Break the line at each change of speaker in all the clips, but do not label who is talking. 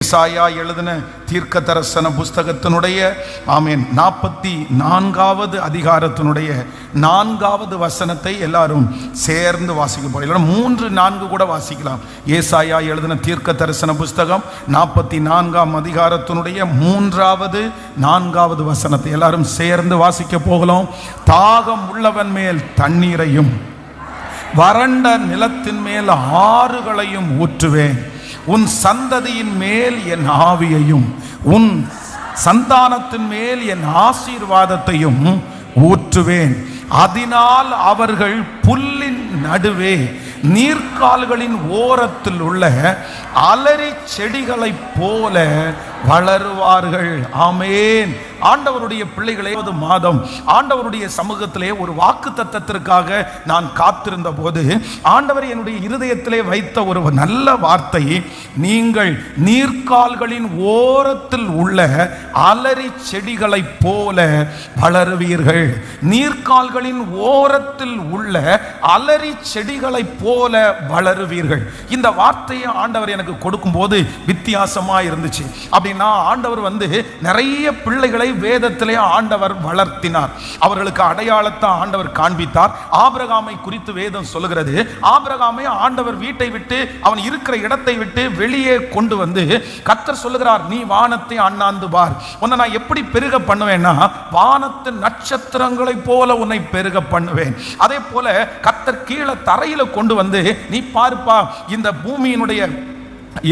ஏசாயா எழுதின தீர்க்க தரிசன புஸ்தகத்தினுடைய 44வது அதிகாரத்தினுடைய 4வது வசனத்தை எல்லாரும் சேர்ந்து வாசிக்க போகிறோம். 3-4 கூட வாசிக்கலாம். ஏசாயா எழுதின தீர்க்க தரிசன புஸ்தகம் 44ஆம் அதிகாரத்தினுடைய 3-4வது வசனத்தை எல்லாரும் சேர்ந்து வாசிக்க போகலாம். தாகம் உள்ளவன் மேல் தண்ணீரையும் வறண்ட நிலத்தின் மேல் ஆறுகளையும் ஊற்றுவேன். உன் சந்ததியின் மேல் என் ஆவியையும் உன் சந்தானத்தின் மேல் என் ஆசீர்வாதத்தையும் ஊற்றுவேன். அதனால் அவர்கள் புல்லின் நடுவே நீர்க்கால்களின் ஓரத்தில் உள்ள அலரி செடிகளைப் போல வளருவார்கள். ஆமென். ஆண்டவருடைய பிள்ளைகளே, மாதம் ஆண்டவருடைய சமூகத்திலே ஒரு வாக்கு தத்தத்திற்காக நான் காத்திருந்த போது ஆண்டவர் என்னுடைய இருதயத்திலே வைத்த ஒரு நல்ல வார்த்தை, நீங்கள் நீர்க்கால்களின் ஓரத்தில் உள்ள அலரி செடிகளைப் போல வளருவீர்கள். நீர்க்கால்களின் ஓரத்தில் உள்ள அலரி செடிகளைப் போல வளருவீர்கள். இந்த வார்த்தையை ஆண்டவர் எனக்கு கொடுக்கும் போது வித்தியாசமா இருந்துச்சு. அப்படின்னா ஆண்டவர் நிறைய பிள்ளைகளை வேதத்திலே ஆண்டவர் வளர்த்தினார். அவர்களுக்கு அடையாளத்தை ஆண்டவர் காண்பித்தார். ஆபிரகாமை குறித்து வேதம் சொல்லுகிறது, ஆபிரகாமை ஆண்டவர் வீட்டை விட்டு அவன் இருக்கிற இடத்தை விட்டு வெளியே கொண்டு வந்து கர்த்தர் சொல்லுகிறார், நீ வானத்தை அண்ணாந்து பார், உன்னை நான் எப்படி பெருக பண்ணுவேன்னா வானத்து நட்சத்திரங்களை போல உன்னை பெருக பண்ணுவேன். அதே போல கர்த்தர் கீழே தரையில கொண்டு வந்து, நீ பார்ப்பா இந்த பூமியினுடைய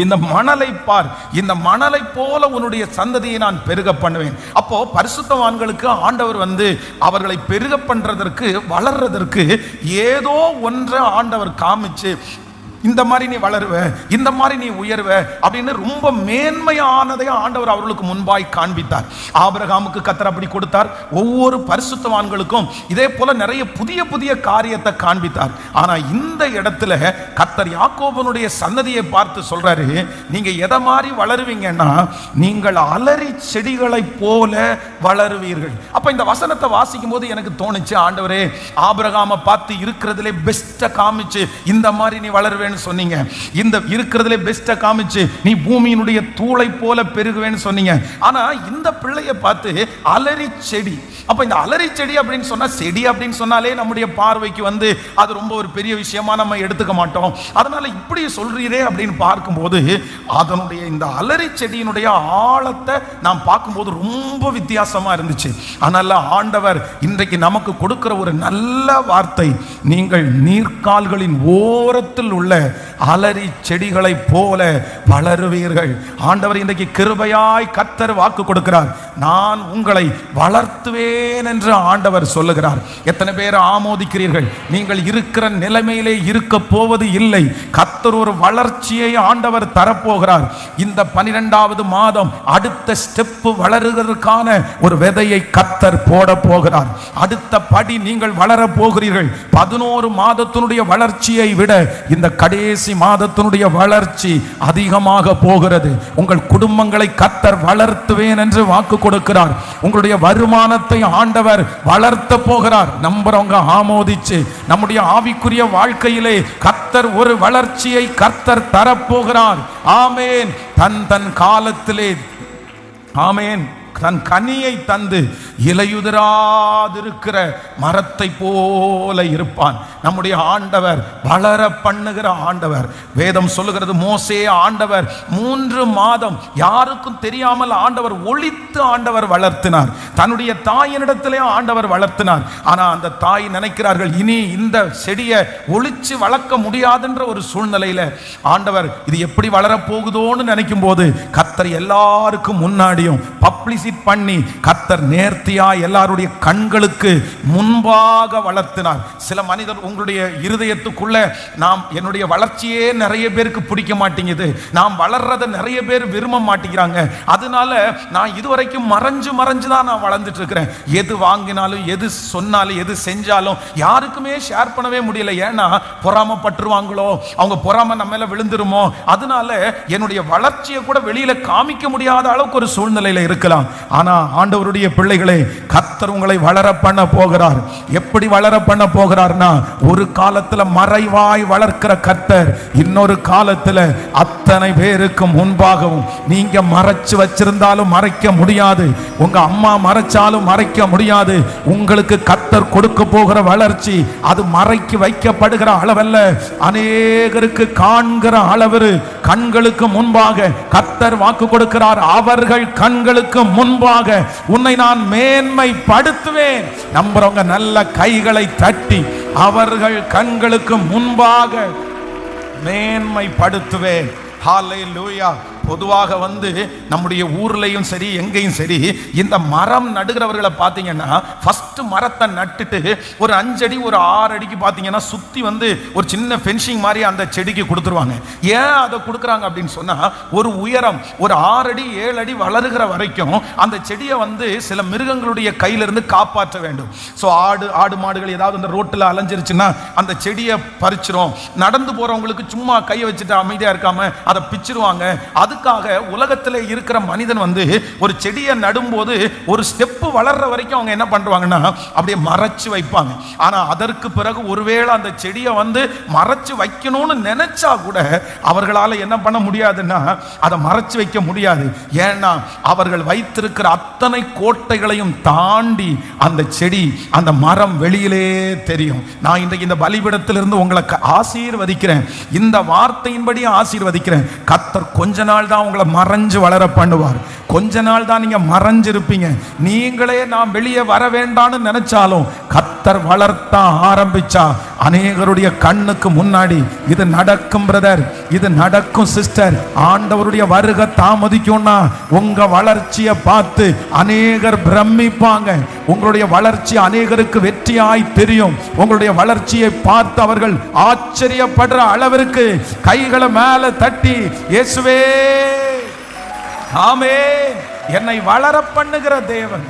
இந்த மணலை பார், இந்த மணலை போல உன்னுடைய சந்ததியை நான் பெருக பண்ணுவேன். அப்போ பரிசுத்தவான்களுக்கு ஆண்டவர் அவர்களை பெருக பண்றதற்கு, வளர்றதற்கு ஏதோ ஒன்றை ஆண்டவர் காமிச்சு, இந்த மாதிரி நீ வளருவ, இந்த மாதிரி நீ உயர்வ அப்படின்னு ரொம்ப மேன்மையானதை ஆண்டவர் அவர்களுக்கு முன்பாய் காண்பித்தார். ஆபிரகாமுக்கு கர்த்தர் அப்படி கொடுத்தார். ஒவ்வொரு பரிசுத்தவான்களுக்கும் இதே போல நிறைய புதிய புதிய காரியத்தை காண்பித்தார். ஆனா இந்த இடத்துல கர்த்தர் யாக்கோபனுடைய சந்ததியை பார்த்து சொல்றாரு, நீங்க எதை மாதிரி வளருவீங்கன்னா நீங்கள் அலரி செடிகளை போல வளருவீர்கள். அப்ப இந்த வசனத்தை வாசிக்கும் போது எனக்கு தோணுச்சு, ஆண்டவரே ஆபிரகாமை பார்த்து இருக்கிறதுலே பெஸ்ட்டை காமிச்சு இந்த மாதிரி நீ வளருவே சொன்னீங்க, இந்த இருக்கிறதுல பெஸ்ட காமிச்சு நீ பூமியினுடைய தூளை போல பெருகுவேன்னு சொன்னீங்க. ஆனா இந்த பிள்ளையை பார்த்து அலரி செடி. அப்ப இந்த அலரி செடி அப்படின்னு சொன்னா, செடி அப்படின்னு சொன்னாலே நம்முடைய பார்வைக்கு அது ரொம்ப ஒரு பெரிய விஷயமா நம்ம எடுத்துக்க மாட்டோம். அதனால இப்படி சொல்றீரே அப்படின்னு பார்க்கும்போது அதனுடைய இந்த அலரி செடியினுடைய ஆழத்தை நாம் பார்க்கும்போது ரொம்ப வித்தியாசமா இருந்துச்சு. அதனால ஆண்டவர் இன்றைக்கு நமக்கு கொடுக்கிற ஒரு நல்ல வார்த்தை, நீங்கள் நீர்க்கால்களின் ஓரத்தில் உள்ள அலரி செடிகளை போல வளருவீர்கள். ஆண்டவர் இன்றைக்கு கிருபையாய் கர்த்தர் வாக்கு கொடுக்கிறார், நான் உங்களை வளர்த்துவேன் என்று ஆண்டவர் சொல்லுகிறார். எத்தனை பேர் ஆமோதிக்கிறீர்கள்? நீங்கள் இருக்கிற நிலைமையிலே இருக்க போவது இல்லை. கர்த்தர் ஒரு வளர்ச்சியை ஆண்டவர் தரப்போகிறார். இந்த 12வது மாதம் அடுத்த ஸ்டெப் வளருவதற்கான ஒரு விதையை கர்த்தர் போட போகிறார். அடுத்த படி நீங்கள் வளர போகிறீர்கள். 11 மாதத்தினுடைய வளர்ச்சியை விட இந்த கடைசி மாதத்தினுடைய வளர்ச்சி அதிகமாக போகிறது. உங்கள் குடும்பங்களை கர்த்தர் வளர்த்துவேன் என்று வாக்கு கொடுக்கிறார். உங்களுடைய வருமானத்தை ஆண்டவர் வளர்த்த போகிறார். நம்புறவங்க ஆமோதிச்சு, நம்முடைய ஆவிக்குரிய வாழ்க்கையிலே கர்த்தர் ஒரு வளர்ச்சியை கர்த்தர் தரப்போகிறார். ஆமேன். தன் காலத்திலே ஆமேன் தன் கனியை தந்து இலையுதிராதிருக்கிற மரத்தை போல இருப்பான். நம்முடைய ஆண்டவர் வளர பண்ணுகிற ஆண்டவர். வேதம் சொல்லுகிறது, மோசே ஆண்டவர் 3 மாதம் யாருக்கும் தெரியாமல் ஆண்டவர் ஒளித்து ஆண்டவர் வளர்த்தினார். தன்னுடைய தாயினிடத்திலே ஆண்டவர் வளர்த்தினார். ஆனா அந்த தாய் நினைக்கிறார்கள், இனி இந்த செடியை ஒளிச்சு வளர்க்க முடியாதுன்ற ஒரு சூழ்நிலையில ஆண்டவர் இது எப்படி வளரப்போகுதோன்னு நினைக்கும் போது கர்த்தர் எல்லாருக்கும் முன்னாடியும் பப்ளிசிட்டி பண்ணி கர்த்தர் நேர்த்தியா எல்லாருடைய கண்களுக்கு முன்பாக வளர்த்தினார். சில மனிதர் உங்களுடைய இருதயத்துக்குள்ள, நாம் என்னுடைய வளர்ச்சியே நிறைய பேருக்கு பிடிக்க மாட்டேங்குது, நாம் வளர்றதை நிறைய பேர் விரும்ப மாட்டேங்கிறாங்க, அதனால நான் இதுவரைக்கும் மறைஞ்சு தான் நான் வளர்ந்துட்டு இருக்கிறேன், எது வாங்கினாலும் எது சொன்னாலும் எது செஞ்சாலும் யாருக்குமே ஷேர் பண்ணவே முடியல, ஏன்னா பொறாமப்பட்டுருவாங்களோ, அவங்க பொறாம நம்ம மேல விழுந்துருமோ, அதனால என்னுடைய வளர்ச்சியை கூட வெளியில காமிக்க முடியாத அளவுக்கு ஒரு சூழ்நிலையில இருக்கலாம். ஆனா ஆண்டவருடைய பிள்ளைகளே, கர்த்தர் உங்களை வளர பண்ண போகிறார். எப்படி வளர பண்ண போகிறார்னா, ஒரு காலத்துல மறைவாய் வளர்க்கிற கர்த்தர் இன்னொரு காலத்துல அத்தனை பேருக்கு முன்பாகவும், நீங்க மறைச்சு வச்சிருந்தாலும் மறைக்க முடியாது, உங்க அம்மா மறைச்சாலும் மறைக்க முடியாது. உங்களுக்கு கர்த்தர் கொடுக்க போகிற வளர்ச்சி அது மறைக்கு வைக்கப்படுகிற அளவல்ல, அநேகருக்கு காண்கிற அளவு. கண்களுக்கு முன்பாக கர்த்தர் வாக்கு கொடுக்கிறார், அவர்கள் கண்களுக்கு முன்பாக உன்னை நான் மேன்மைப்படுத்துவேன். நம்புறவங்க நல்ல கைகளை தட்டி, அவர்கள் கண்களுக்கு முன்பாக மேன்மைப்படுத்துவேன். ஹல்லேலூயா. பொதுவாக நம்முடைய ஊர்லயும் சரி எங்கேயும் சரி, இந்த மரம் நடுகிறவர்களை பார்த்தீங்கன்னா ஃபர்ஸ்ட் மரத்தை நட்டுட்டு ஒரு 5 அடி ஒரு 6 அடிக்கு பார்த்தீங்கன்னா சுற்றி ஒரு சின்ன ஃபென்சிங் மாதிரி அந்த செடிக்கு கொடுத்துருவாங்க. ஏன் அதை கொடுக்குறாங்க அப்படின்னு சொன்னால், ஒரு உயரம் ஒரு 6 அடி 7 அடி வளருகிற வரைக்கும் அந்த செடியை சில மிருகங்களுடைய கையிலிருந்து காப்பாற்ற வேண்டும். ஸோ ஆடு மாடுகள் ஏதாவது அந்த ரோட்டில் அலைஞ்சிருச்சுன்னா அந்த செடியை பறிச்சிரும். நடந்து போகிறவங்களுக்கு சும்மா கையை வச்சுட்டு அமைதியாக இருக்காம அதை பிச்சிருவாங்க. அதுக்காக உலகத்தில் இருக்கிற மனிதன் ஒரு செடியை நடும்போது ஒரு ஸ்டெப் வளர்ற வரைக்கும் அவங்க என்ன பண்ணுவாங்கன்னா அப்படியே மறைச்சு வைப்பாங்க. ஆனா அதற்கு பிறகு ஒருவேளை அந்த செடியை மறைச்சு வைக்கணும்னு நினைச்சா கூட அவர்களால் என்ன பண்ண முடியாதுன்னா அதை மறைச்சு வைக்க முடியாது. ஏன்னா அவர்கள் வைத்திருக்கிற அத்தனை கோட்டைகளையும் தாண்டி அந்த செடி அந்த மரம் வெளியிலே தெரியும். நான் இன்றைக்கு இந்த பலிபீடத்திலிருந்து உங்களை ஆசீர்வதிக்கிறேன், இந்த வார்த்தையின்படி ஆசீர்வதிக்கிறேன். கர்த்தர் கொஞ்ச நாள் தான் உங்களை மறைஞ்சு வளர பண்ணுவார். கொஞ்ச நாள் தான் நீங்க மறைஞ்சிருப்பீங்க. நீங்களே நான் வெளியே வர வேண்டாம்னு நினைச்சாலும் கர்த்தர் வளர்த்த ஆரம்பிச்சா அநேகருடைய கண்ணுக்கு முன்னாடி இது நடக்கும். பிரதர், இது நடக்கும். சிஸ்டர், ஆண்டவருடைய வருகை தாமதிக்கும்னா உங்க வளர்ச்சியை பார்த்து அநேகர் பிரமிப்பாங்க. உங்களுடைய வளர்ச்சி அநேகருக்கு வெற்றியாய் தெரியும். உங்களுடைய வளர்ச்சியை பார்த்து அவர்கள் ஆச்சரியப்படுற அளவிற்கு கைகளை மேல தட்டி, இயேசுவே ஆமென், என்னை வளர பண்ணுகிற தேவன்,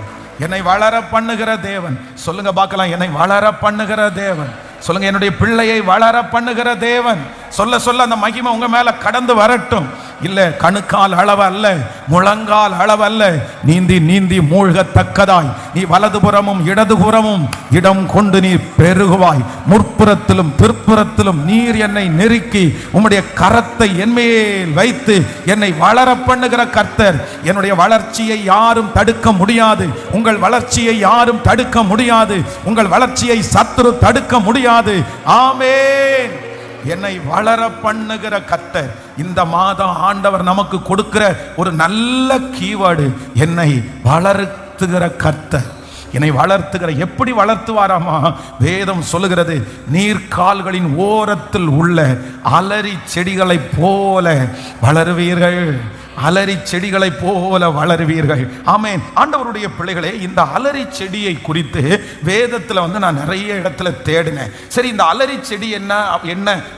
என்னை வளர பண்ணுகிற தேவன். சொல்லுங்க பார்க்கலாம், என்னை வளர பண்ணுகிற தேவன். சொல்லுங்க, என்னுடைய பிள்ளையை வளர பண்ணுகிற தேவன். சொல்ல சொல்ல அந்த மகிமை உங்க மேல கடந்து வரட்டும். இல்ல கணுக்கால் அளவு அல்ல, முழங்கால் அளவு அல்ல, நீந்தி நீந்தி மூழ்கத்தக்கதாய் நீ வலதுபுறமும் இடதுபுறமும் இடம் கொண்டு நீ பெருகுவாய். முற்புறத்திலும் பிற்புறத்திலும் நீர் என்னை நெருக்கி உம்முடைய கரத்தை என்மேல் வைத்து என்னை வளர பண்ணுகிற கர்த்தர். என்னுடைய வளர்ச்சியை யாரும் தடுக்க முடியாது. உங்கள் வளர்ச்சியை யாரும் தடுக்க முடியாது. உங்கள் வளர்ச்சியை சத்துரு தடுக்க முடியாது. ஆமென். என்னை வளர பண்ணுகிற கர்த்தர். இந்த மாதம் ஆண்டவர் நமக்கு கொடுக்கிற ஒரு நல்ல கீவேர்டு, என்னை வளர்த்துகிற கர்த்தர். என்னை வளர்த்துகிற. எப்படி வளர்த்துவாராமா? வேதம் சொல்லுகிறது, நீர்க்கால்களின் ஓரத்தில் உள்ள அலரி செடிகளை போல வளருவீர்கள். அலரி செடிகளை போல வளருவீர்கள். ஆமென். ஆண்டவருடைய பிள்ளைகளே, இந்த அலரி செடியை குறித்து வேதத்தில் நான் நிறைய இடத்துல தேடினேன். சரி, இந்த அலரி செடி என்ன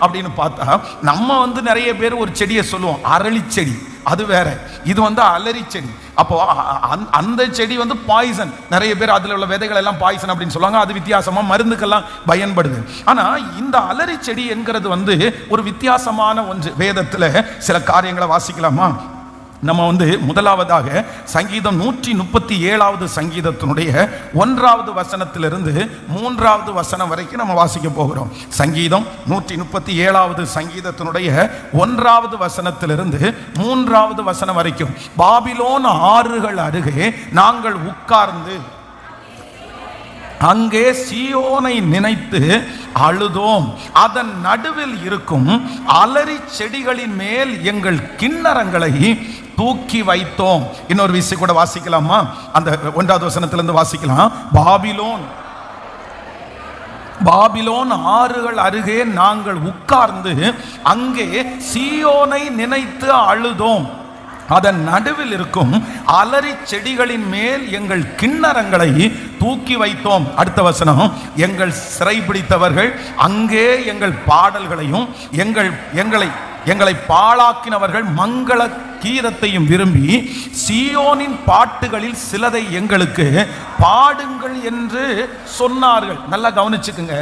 அப்படின்னு பார்த்தா, நம்ம நிறைய பேர் ஒரு செடியை சொல்லுவோம், அரளி செடி, அது வேற. இது அலரி செடி. அப்போ அந்த செடி பாய்சன். நிறைய பேர் அதுல உள்ள விதைகள் எல்லாம் பாய்சன் அப்படின்னு சொல்லுவாங்க. அது வித்தியாசமா மருந்துக்கெல்லாம் பயன்படுது. ஆனா இந்த அலரி செடி என்கிறது ஒரு வித்தியாசமான ஒன்று. வேதத்துல சில காரியங்களை வாசிக்கலாமா? நம்ம முதலாவதாக சங்கீதம் 137வது சங்கீதத்தினுடைய 1வது வசனத்திலிருந்து 3வது வசனம் வரைக்கும் நம்ம வாசிக்க போகிறோம். சங்கீதம் 137வது சங்கீதத்தினுடைய 1வது வசனத்திலிருந்து 3வது வசனம் வரைக்கும். பாபிலோன் ஆறுகள் அருகே நாங்கள் உட்கார்ந்து அங்கே சீயோனை நினைத்து அழுதோம். அதன் நடுவில் இருக்கும் அலரி செடிகளின் மேல் எங்கள் கிண்ணறங்களை தூக்கி வைத்தோம். இன்னொரு விஷயம் கூட வாசிக்கலாமா? அந்த 1வது வசனத்திலிருந்து வாசிக்கலாம். பாபிலோன் ஆறுகள் அருகே நாங்கள் உட்கார்ந்து அங்கே சீயோனை நினைத்து அழுதோம். அதன் நடுவில் இருக்கும் அலரி செடிகளின் மேல் எங்கள் கிண்ணறங்களை தூக்கி வைத்தோம். அடுத்த வசனம், எங்கள் சிறைபிடித்தவர்கள் அங்கே எங்கள் பாடல்களையும் எங்களை பாழாக்கினவர்கள் மங்கள கீதத்தையும் விரும்பி சீயோனின் பாட்டுகளில் சிலதை எங்களுக்கு பாடுங்கள் என்று சொன்னார்கள். நல்லா கவனிச்சுக்குங்க.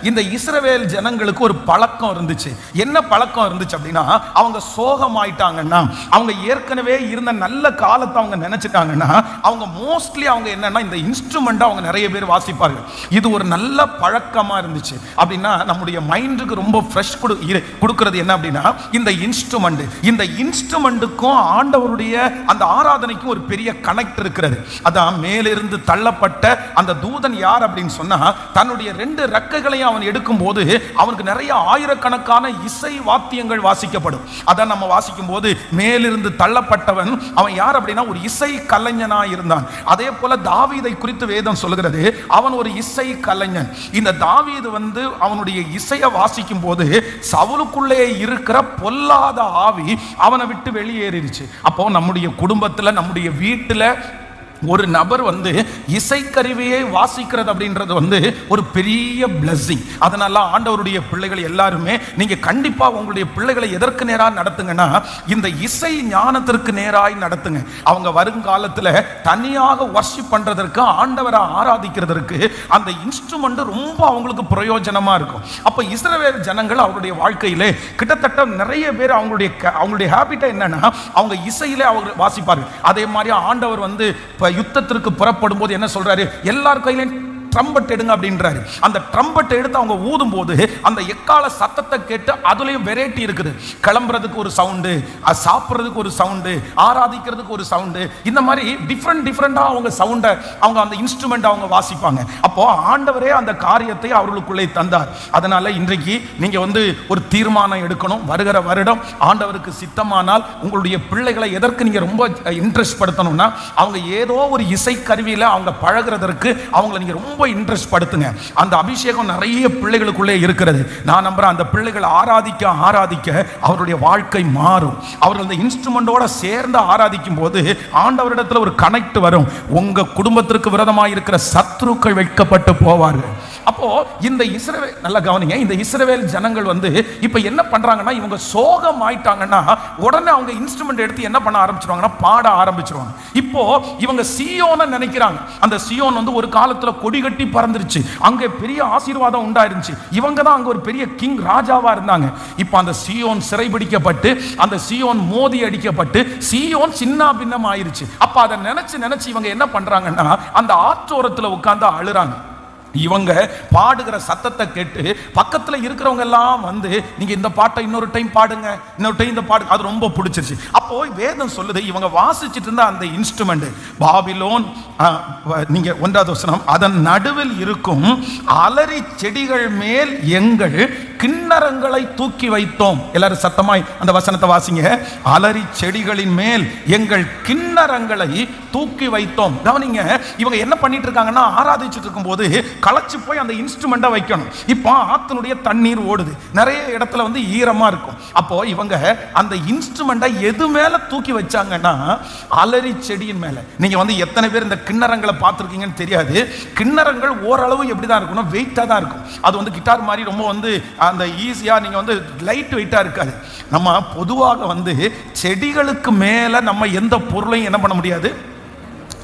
இந்த இஸ்ரவேல் ஜனங்களுக்கு ஒரு பழக்கம் இருந்துச்சு. என்ன பழக்கம் இருந்துச்சு அப்படின்னா, அவங்க சோகமாயிட்டாங்கன்னா, அவங்க ஏற்கனவே இருந்த நல்ல காலத்தை அவங்க நினைச்சிட்டாங்கன்னா அவங்க மோஸ்ட்லி அவங்க என்னன்னா இந்த இன்ஸ்ட்ருமெண்ட் அவங்க நிறைய பேர் வாசிப்பார்கள். இது ஒரு நல்ல பழக்கமா இருந்துச்சு. அப்படின்னா நம்முடைய மைண்டுக்கு ரொம்ப ஃப்ரெஷ் கொடுக்கிறது என்ன அப்படின்னா இந்த இன்ஸ்ட்ருமெண்ட்டுக்கும் ஆண்டவருடைய அந்த ஆராதனைக்கும் ஒரு பெரிய கனெக்ட் இருக்கிறது. அதான் மேலிருந்து தள்ளப்பட்ட அந்த தூதன் யார் அப்படின்னு சொன்னா, தன்னுடைய 2 ரெக்கைகளையும் அவன் எடுக்கும் போது அவனுக்கு நிறைய ஆயிரக்கணக்கான இசை வாத்தியங்கள் வாசிக்கப்படும். அதான் நம்ம வாசிக்கும் போது மேலிருந்து தள்ளப்பட்டவன் அவன் யார் அப்படின்னா ஒரு இசை கலைஞனா இருந்தான். அதே போல தாவீதை குறித்து வேதம் சொல்லுகிறது, அவன் ஒரு இசை கலைஞன். இந்த தாவீது அவனுடைய இசையை வாசிக்கும் போது சவுலுக்குள்ளே இருக்கிற பொல்லாத ஆவி அவனை விட்டு வெளியேறிடுச்சு. அப்போ நம்முடைய குடும்பத்தில் நம்முடைய வீட்டில் ஒரு நபர் இசைக்கருவியை வாசிக்கிறது அப்படின்றது ஒரு பெரிய பிளஸிங். அதனால ஆண்டவருடைய பிள்ளைகள் எல்லாருமே நீங்க கண்டிப்பா உங்களுடைய பிள்ளைகளை எதற்கு நேராக நடத்துங்கன்னா இந்த இசை ஞானத்திற்கு நேராய் நடத்துங்க. அவங்க வருங்காலத்தில் தனியாக வர்ஷிப் பண்றதற்கு, ஆண்டவரை ஆராதிக்கிறதற்கு அந்த இன்ஸ்ட்ருமெண்ட் ரொம்ப அவங்களுக்கு பிரயோஜனமா இருக்கும். அப்ப இஸ்ரவேல் ஜனங்கள் அவருடைய வாழ்க்கையிலே கிட்டத்தட்ட நிறைய பேர் அவங்களுடைய ஹேபிட்டா என்னன்னா அவங்க இசையிலே அவங்க வாசிப்பார்கள். அதே மாதிரி ஆண்டவர் யுத்தத்திற்கு புறப்படும் போது என்ன சொல்றாரு, எல்லார் கையிலும் ட்ரம்பட் எடுங்க அப்படின்றாரு. அந்த ட்ரம்பட்டை எடுத்து அவங்க ஊதும் போது அந்த எக்கால சத்தத்தை கேட்டு அதுலயும் வெரைட்டி இருக்குது. கிளம்புறதுக்கு ஒரு சவுண்டு, சாப்பிட்றதுக்கு ஒரு சவுண்டு, ஆராதிக்கிறதுக்கு ஒரு சவுண்டு, இந்த மாதிரி டிஃப்ரெண்டா அவங்க சவுண்டை அவங்க அந்த இன்ஸ்ட்ருமெண்ட் அவங்க வாசிப்பாங்க. அப்போ ஆண்டவரே அந்த காரியத்தை அவர்களுக்குள்ளே தந்தார். அதனால இன்றைக்கு நீங்க ஒரு தீர்மானம் எடுக்கணும். வருகிற வருடம் ஆண்டவருக்கு சித்தமானால் உங்களுடைய பிள்ளைகளை எதற்கு நீங்க ரொம்ப இன்ட்ரெஸ்ட் படுத்தணும்னா, அவங்க ஏதோ ஒரு இசை கருவியில அவங்க பழகிறதற்கு அவங்களை நீங்க ரொம்ப இன்ட்ரெஸ்ட் படுத்துங்க. அந்த அபிஷேகம் நிறைய பிள்ளைகளுக்குள்ளே இருக்கிறது. நான் நம்புறேன் அந்த பிள்ளைகள் ஆராதிக்க அவருடைய வாழ்க்கை மாறும். அவர்கள் அந்த இன்ஸ்ட்ருமெண்டோட சேர்ந்து ஆராதிக்கும் போது ஆண்டவரிடத்தில் ஒரு கனெக்ட் வரும். உங்க குடும்பத்திற்கு விரோதமாக இருக்கிற சத்துருக்கள் வெட்கப்பட்டு போவார்கள். அப்போ இந்த இஸ்ரவேல், நல்லா கவனிங்க, இந்த இஸ்ரவேல் ஜனங்கள் இப்ப என்ன பண்றாங்கன்னா, இவங்க சோகம் ஆயிட்டாங்கன்னா உடனே அவங்க இன்ஸ்ட்ருமெண்ட் எடுத்து என்ன பண்ண ஆரம்பிச்சிருவாங்கன்னா பாட ஆரம்பிச்சிருவாங்க. இப்போ இவங்க சியோனை நினைக்கிறாங்க. அந்த சியோன் ஒரு காலத்துல கொடி கட்டி பறந்துருச்சு, அங்க பெரிய ஆசீர்வாதம் உண்டாயிருந்துச்சு. இவங்க தான் அங்க ஒரு பெரிய கிங், ராஜாவா இருந்தாங்க. இப்போ அந்த சியோன் சிறைபிடிக்கப்பட்டு, அந்த சியோன் மோதி அடிக்கப்பட்டு, சியோன் சின்ன பின்னம் ஆயிருச்சு. அப்ப அதை நினைச்சு இவங்க என்ன பண்றாங்கன்னா அந்த ஆற்றோரத்துல உட்கார்ந்து அழுறாங்க. இவங்க பாடுகிற சத்தத்தை கேட்டு பக்கத்தில் இருக்கிறவங்க எல்லாம் நீங்க இந்த பாட்டை இன்னொரு டைம் பாடுங்க, இன்னொரு டைம் இந்த பாடு, அது ரொம்ப பிடிச்சிருச்சு. அப்போ வேதம் சொல்லுது, இவங்க வாசிச்சுட்டு இருந்த அந்த இன்ஸ்ட்ருமெண்ட் பாபிலோன், நீங்க 1வது வசனம், அதன் நடுவில் இருக்கும் அலரி செடிகள் மேல் எங்கள் கிண்ணறங்களை தூக்கி வைத்தோம். எல்லாரும் சத்தமாய் அந்த வசனத்தை வாசிங்க. அலரி செடிகளின் மேல் எங்கள் கிண்ணறங்களை தூக்கி வைத்தோம். கவனிங்க, இவங்க என்ன பண்ணிட்டு இருக்காங்கன்னா ஆராதிச்சுட்டு இருக்கும் போது களைச்சு போய் அந்த இன்ஸ்ட்ருமெண்ட்டை வைக்கணும். இப்போ ஆத்தினுடைய தண்ணீர் ஓடுது, நிறைய இடத்துல ஈரமா இருக்கும். அப்போ இவங்க அந்த இன்ஸ்ட்ருமெண்ட்டை எது மேல தூக்கி வச்சாங்கன்னா அலரி செடியின் மேல. நீங்க எத்தனை பேர் இந்த கிண்ணறங்களை பார்த்துருக்கீங்கன்னு தெரியாது. கிண்ணறங்கள் ஓரளவு எப்படிதான் இருக்கணும், வெயிட்டா தான் இருக்கும். அது கிட்டார் மாதிரி ரொம்ப அந்த ஈஸியா நீங்க லைட் வெயிட்டா இருக்காது. நம்ம பொதுவாக செடிகளுக்கு மேல நம்ம எந்த பொருளையும் என்ன பண்ண முடியாது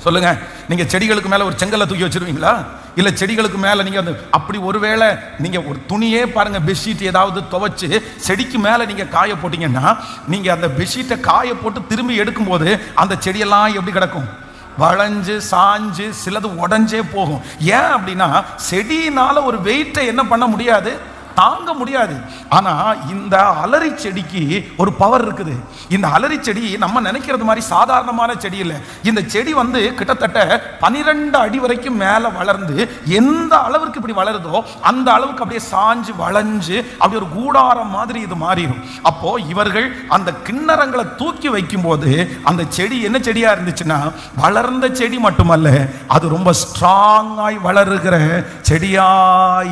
சொல்லுங்க. நீங்க செடிகளுக்கு மேல ஒரு செங்கல்ல தூக்கி வச்சிருவீங்களா? இல்ல செடிகளுக்கு மேல நீங்க அப்படி ஒருவேளை நீங்க ஒரு துணியே பாருங்க, பெட்ஷீட் ஏதாவது துவைச்சு செடிக்கு மேல நீங்க காய போட்டீங்கன்னா, நீங்க அந்த பெட்ஷீட்டை காய போட்டு திரும்பி எடுக்கும் போது அந்த செடியெல்லாம் எப்படி கிடக்கும், வளைஞ்சு சாஞ்சு, சிலது உடஞ்சே போகும். ஏன் அப்படின்னா செடியினால ஒரு வெயிட்டை என்ன பண்ண முடியாது, தாங்க முடியாது. ஆனா இந்த அலரி செடிக்கு ஒரு பவர் இருக்குது. இந்த அலரி செடி நம்ம நினைக்கிறது மாதிரி சாதாரணமான செடி இல்லை. இந்த செடி கிட்டத்தட்ட 12 அடி வரைக்கும் மேல வளர்ந்து எந்த அளவுக்கு இப்படி வளருதோ அந்த அளவுக்கு அப்படியே சாஞ்சு வளைஞ்சு அப்படி ஒரு கூடாரம் மாதிரி இது மாறிடும். அப்போ இவர்கள் அந்த கிண்ணறங்களை தூக்கி வைக்கும் போது அந்த செடி என்ன செடியா இருந்துச்சுன்னா வளர்ந்த செடி மட்டுமல்ல, அது ரொம்ப ஸ்ட்ராங்காய் வளருகிற செடியா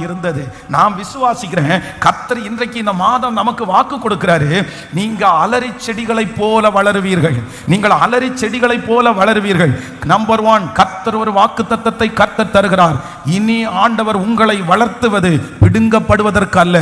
இருந்தது. நாம் விசுவாசி கர்த்தர் இன்றைக்கு இந்த மாதம் நமக்கு வாக்கு கொடுக்கிறாரு. நீங்க அலரி செடிகளை போல வளருவீர்கள். நீங்கள் அலரி செடிகளை போல வளருவீர்கள். நம்பர் 1, கர்த்தர் ஒரு வாக்குத்தத்தத்தை கர்த்தர் தருகிறார். இனி ஆண்டவர் உங்களை வளர்த்துவது பிடுங்கப்படுவதற்கு அல்ல.